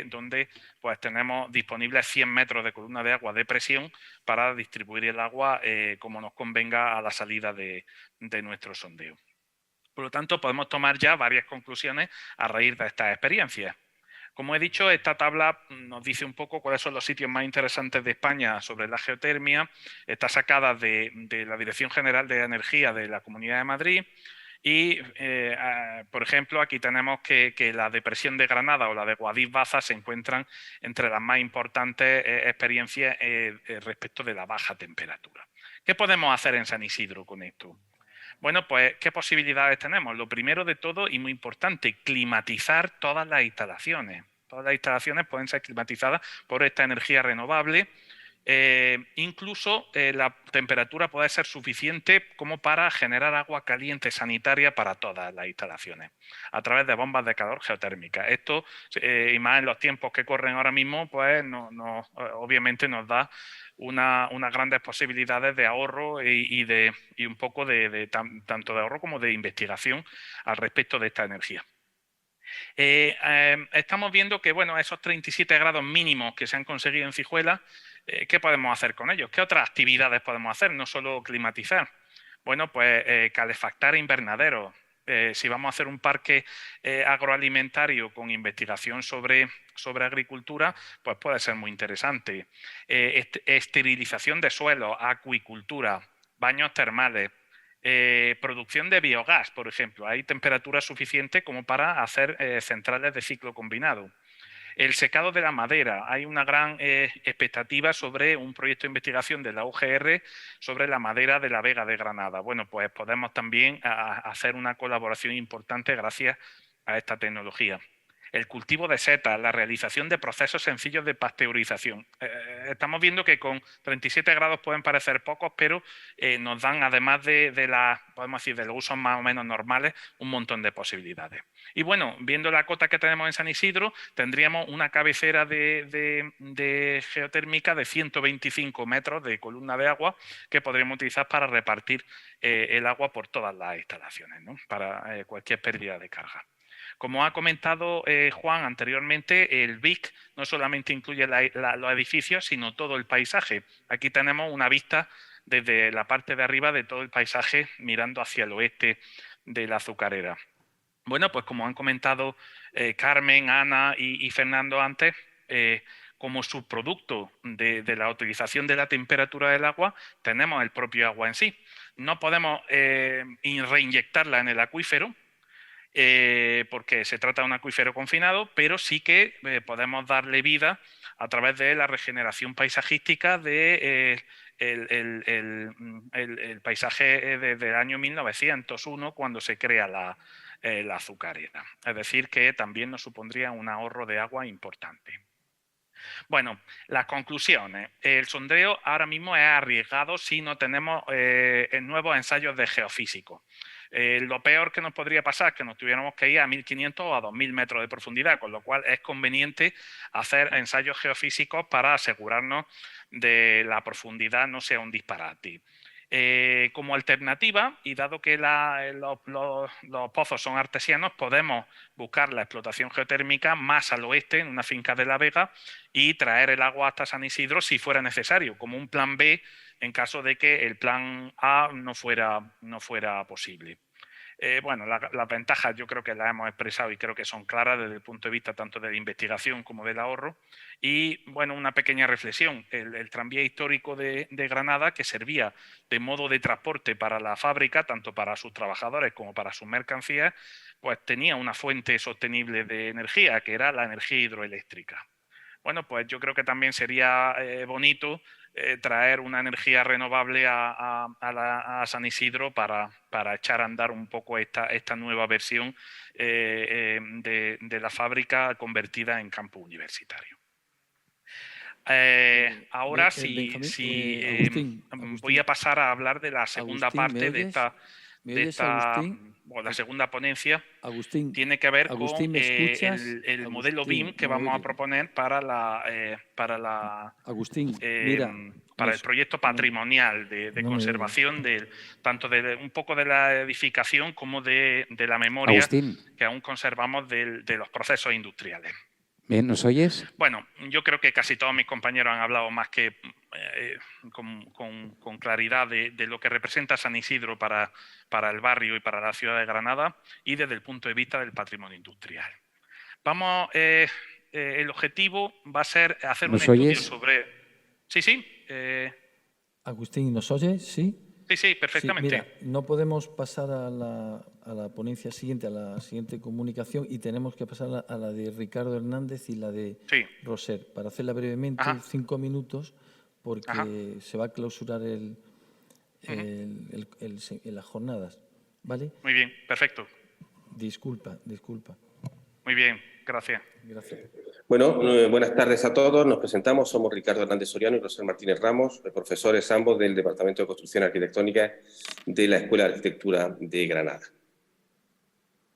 donde pues tenemos disponibles 100 metros de columna de agua de presión para distribuir el agua como nos convenga a la salida de nuestro sondeo. Por lo tanto, podemos tomar ya varias conclusiones a raíz de estas experiencias. Como he dicho, esta tabla nos dice un poco cuáles son los sitios más interesantes de España sobre la geotermia. Está sacada de la Dirección General de Energía de la Comunidad de Madrid. Y, por ejemplo, aquí tenemos que la depresión de Granada o la de Guadix-Baza se encuentran entre las más importantes experiencias respecto de la baja temperatura. ¿Qué podemos hacer en San Isidro con esto? Bueno, pues, ¿qué posibilidades tenemos? Lo primero de todo, y muy importante, climatizar todas las instalaciones. Todas las instalaciones pueden ser climatizadas por esta energía renovable. Incluso la temperatura puede ser suficiente como para generar agua caliente sanitaria para todas las instalaciones a través de bombas de calor geotérmicas. Esto, y más en los tiempos que corren ahora mismo, pues obviamente nos da unas grandes posibilidades de ahorro y un poco tanto de ahorro como de investigación al respecto de esta energía. Estamos viendo que, bueno, esos 37 grados mínimos que se han conseguido en Cijuela, ¿qué podemos hacer con ellos? ¿Qué otras actividades podemos hacer? No solo climatizar. Bueno, pues calefactar invernaderos. Si vamos a hacer un parque agroalimentario con investigación sobre agricultura, pues puede ser muy interesante. Esterilización de suelos, acuicultura, baños termales, producción de biogás, por ejemplo. Hay temperatura suficiente como para hacer centrales de ciclo combinado. El secado de la madera. Hay una gran expectativa sobre un proyecto de investigación de la UGR sobre la madera de la Vega de Granada. Bueno, pues podemos también hacer una colaboración importante gracias a esta tecnología. El cultivo de setas, la realización de procesos sencillos de pasteurización. Estamos viendo que con 37 grados pueden parecer pocos, pero nos dan, además podemos decir, de los usos más o menos normales, un montón de posibilidades. Y bueno, viendo la cota que tenemos en San Isidro, tendríamos una cabecera de geotérmica de 125 metros de columna de agua que podríamos utilizar para repartir el agua por todas las instalaciones, ¿no? Para cualquier pérdida de carga. Como ha comentado Juan anteriormente, el BIC no solamente incluye los edificios, sino todo el paisaje. Aquí tenemos una vista desde la parte de arriba de todo el paisaje mirando hacia el oeste de la azucarera. Bueno, pues como han comentado Carmen, Ana y Fernando antes, como subproducto de la utilización de la temperatura del agua, tenemos el propio agua en sí. No podemos reinyectarla en el acuífero, porque se trata de un acuífero confinado, pero sí que podemos darle vida a través de la regeneración paisajística del paisaje desde el año 1901, cuando se crea la azucarera. Es decir, que también nos supondría un ahorro de agua importante. Bueno, las conclusiones. El sondeo ahora mismo es arriesgado si no tenemos nuevos ensayos de geofísico. Lo peor que nos podría pasar es que nos tuviéramos que ir a 1.500 o a 2.000 metros de profundidad, con lo cual es conveniente hacer ensayos geofísicos para asegurarnos de la profundidad no sea un disparate. Como alternativa, y dado que los pozos son artesianos, podemos buscar la explotación geotérmica más al oeste, en una finca de La Vega, y traer el agua hasta San Isidro si fuera necesario, como un plan B en caso de que el plan A no fuera posible. Bueno, las ventajas yo creo que las hemos expresado y creo que son claras desde el punto de vista tanto de la investigación como del ahorro. Y bueno, una pequeña reflexión. El tranvía histórico de Granada, que servía de modo de transporte para la fábrica, tanto para sus trabajadores como para sus mercancías, pues tenía una fuente sostenible de energía, que era la energía hidroeléctrica. Bueno, pues yo creo que también sería bonito traer una energía renovable a San Isidro para echar a andar un poco esta nueva versión de la fábrica convertida en campo universitario. Ahora Agustín, voy a pasar a hablar de la segunda parte de esta la segunda ponencia. Agustín, tiene que ver Agustín, con el modelo BIM que vamos a proponer para el proyecto patrimonial de conservación tanto de un poco de la edificación como de la memoria Agustín, que aún conservamos de los procesos industriales. Bien, ¿nos oyes? Bueno, yo creo que casi todos mis compañeros han hablado más que con claridad de lo que representa San Isidro para el barrio y para la ciudad de Granada y desde el punto de vista del patrimonio industrial. Vamos el objetivo va a ser hacer un ¿Nos estudio oyes? sobre... Sí. Agustín, ¿nos oyes? Sí. Sí, perfectamente. Sí, mira, no podemos pasar a la ponencia siguiente, a la siguiente comunicación, y tenemos que pasar a la de Ricardo Hernández y la de Roser. Para hacerla brevemente, 5 minutos, porque se va a clausurar las jornadas. ¿Vale? Muy bien, perfecto. Disculpa. Muy bien, gracias. Bueno, buenas tardes a todos. Nos presentamos. Somos Ricardo Hernández Soriano y Roser Martínez Ramos, profesores ambos del Departamento de Construcción Arquitectónica de la Escuela de Arquitectura de Granada.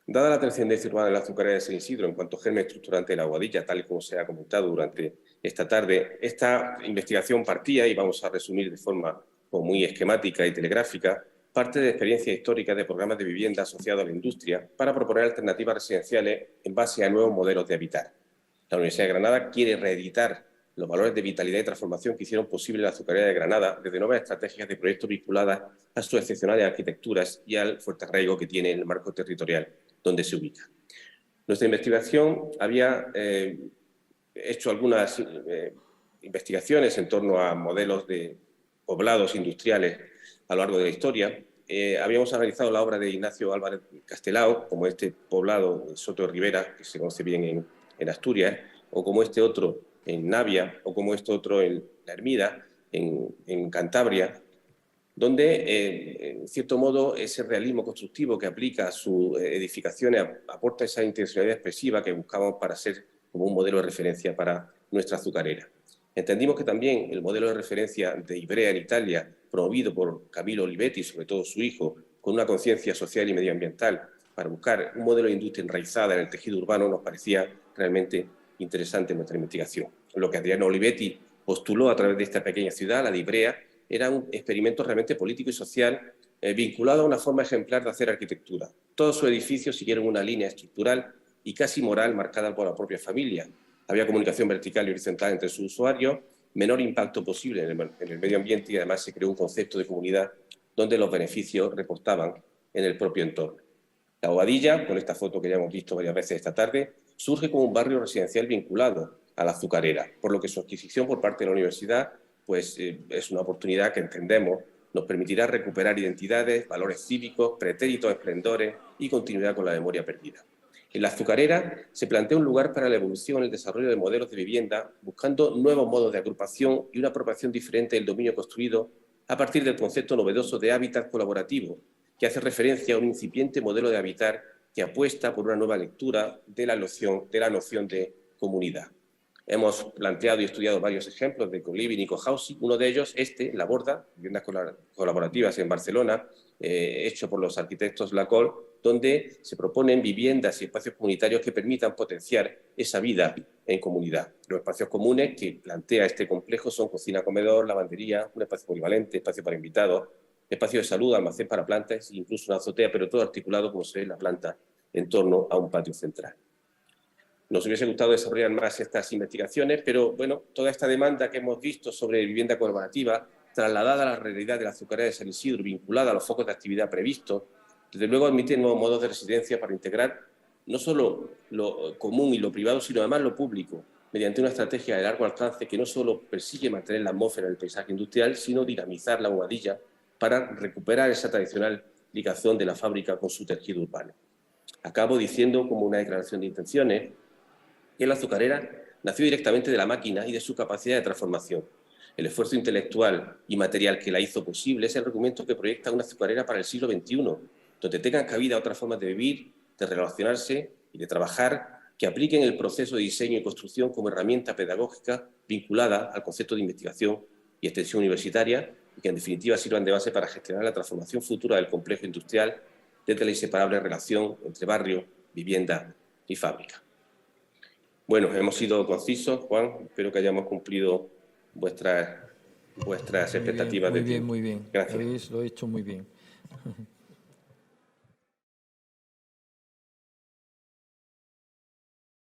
Dada la trascendencia urbana de la azucarera de San Isidro en cuanto germen estructurante de la Aguadilla, tal y como se ha comentado durante esta tarde, esta investigación partía, y vamos a resumir de forma muy esquemática y telegráfica, parte de experiencias históricas de programas de vivienda asociados a la industria para proponer alternativas residenciales en base a nuevos modelos de habitar. La Universidad de Granada quiere reeditar los valores de vitalidad y transformación que hicieron posible la azucarera de Granada desde nuevas estrategias de proyectos vinculadas a sus excepcionales arquitecturas y al fuerte arraigo que tiene en el marco territorial donde se ubica. Nuestra investigación había hecho algunas investigaciones en torno a modelos de poblados industriales a lo largo de la historia. Habíamos analizado la obra de Ignacio Álvarez Castelao, como este poblado de Soto de Ribera, que se conoce bien en Asturias, o como este otro en Navia, o como este otro en La Hermida, en Cantabria, donde, en cierto modo, ese realismo constructivo que aplica a sus edificaciones aporta esa intencionalidad expresiva que buscamos para ser como un modelo de referencia para nuestra azucarera. Entendimos que también el modelo de referencia de Ivrea en Italia, promovido por Camilo Olivetti, sobre todo su hijo, con una conciencia social y medioambiental, para buscar un modelo de industria enraizada en el tejido urbano, nos parecía realmente interesante en nuestra investigación. Lo que Adriano Olivetti postuló a través de esta pequeña ciudad, la de Ivrea, era un experimento realmente político y social vinculado a una forma ejemplar de hacer arquitectura. Todos sus edificios siguieron una línea estructural y casi moral marcada por la propia familia. Había comunicación vertical y horizontal entre sus usuarios, menor impacto posible en el medio ambiente, y además se creó un concepto de comunidad donde los beneficios reportaban en el propio entorno. La Aguadilla, con esta foto que ya hemos visto varias veces esta tarde, surge como un barrio residencial vinculado a la azucarera, por lo que su adquisición por parte de la universidad pues, es una oportunidad que entendemos nos permitirá recuperar identidades, valores cívicos, pretéritos esplendores y continuidad con la memoria perdida. En la azucarera se plantea un lugar para la evolución en el desarrollo de modelos de vivienda, buscando nuevos modos de agrupación y una apropiación diferente del dominio construido a partir del concepto novedoso de hábitat colaborativo, que hace referencia a un incipiente modelo de habitar que apuesta por una nueva lectura de la noción de comunidad. Hemos planteado y estudiado varios ejemplos de co-living y co-housing. Uno de ellos, La Borda, viviendas colaborativas en Barcelona, hecho por los arquitectos Lacol, donde se proponen viviendas y espacios comunitarios que permitan potenciar esa vida en comunidad. Los espacios comunes que plantea este complejo son cocina, comedor, lavandería, un espacio polivalente, espacio para invitados, espacio de salud, almacén para plantas e incluso una azotea, pero todo articulado, como se ve en la planta, en torno a un patio central. Nos hubiese gustado desarrollar más estas investigaciones, pero bueno, toda esta demanda que hemos visto sobre vivienda colaborativa, trasladada a la realidad de la azucarera de San Isidro, vinculada a los focos de actividad previstos, desde luego admite nuevos modos de residencia para integrar no solo lo común y lo privado, sino además lo público, mediante una estrategia de largo alcance que no solo persigue mantener la atmósfera del paisaje industrial, sino dinamizar la Aguadilla para recuperar esa tradicional ligación de la fábrica con su tejido urbano. Acabo diciendo, como una declaración de intenciones, que la azucarera nació directamente de la máquina y de su capacidad de transformación. El esfuerzo intelectual y material que la hizo posible es el argumento que proyecta una azucarera para el siglo XXI, donde tengan cabida otras formas de vivir, de relacionarse y de trabajar que apliquen el proceso de diseño y construcción como herramienta pedagógica vinculada al concepto de investigación y extensión universitaria, y que en definitiva sirvan de base para gestionar la transformación futura del complejo industrial desde la inseparable relación entre barrio, vivienda y fábrica. Bueno, hemos sido concisos, Juan. Espero que hayamos cumplido vuestras expectativas de tiempo. Muy bien. Gracias. Lo he hecho muy bien.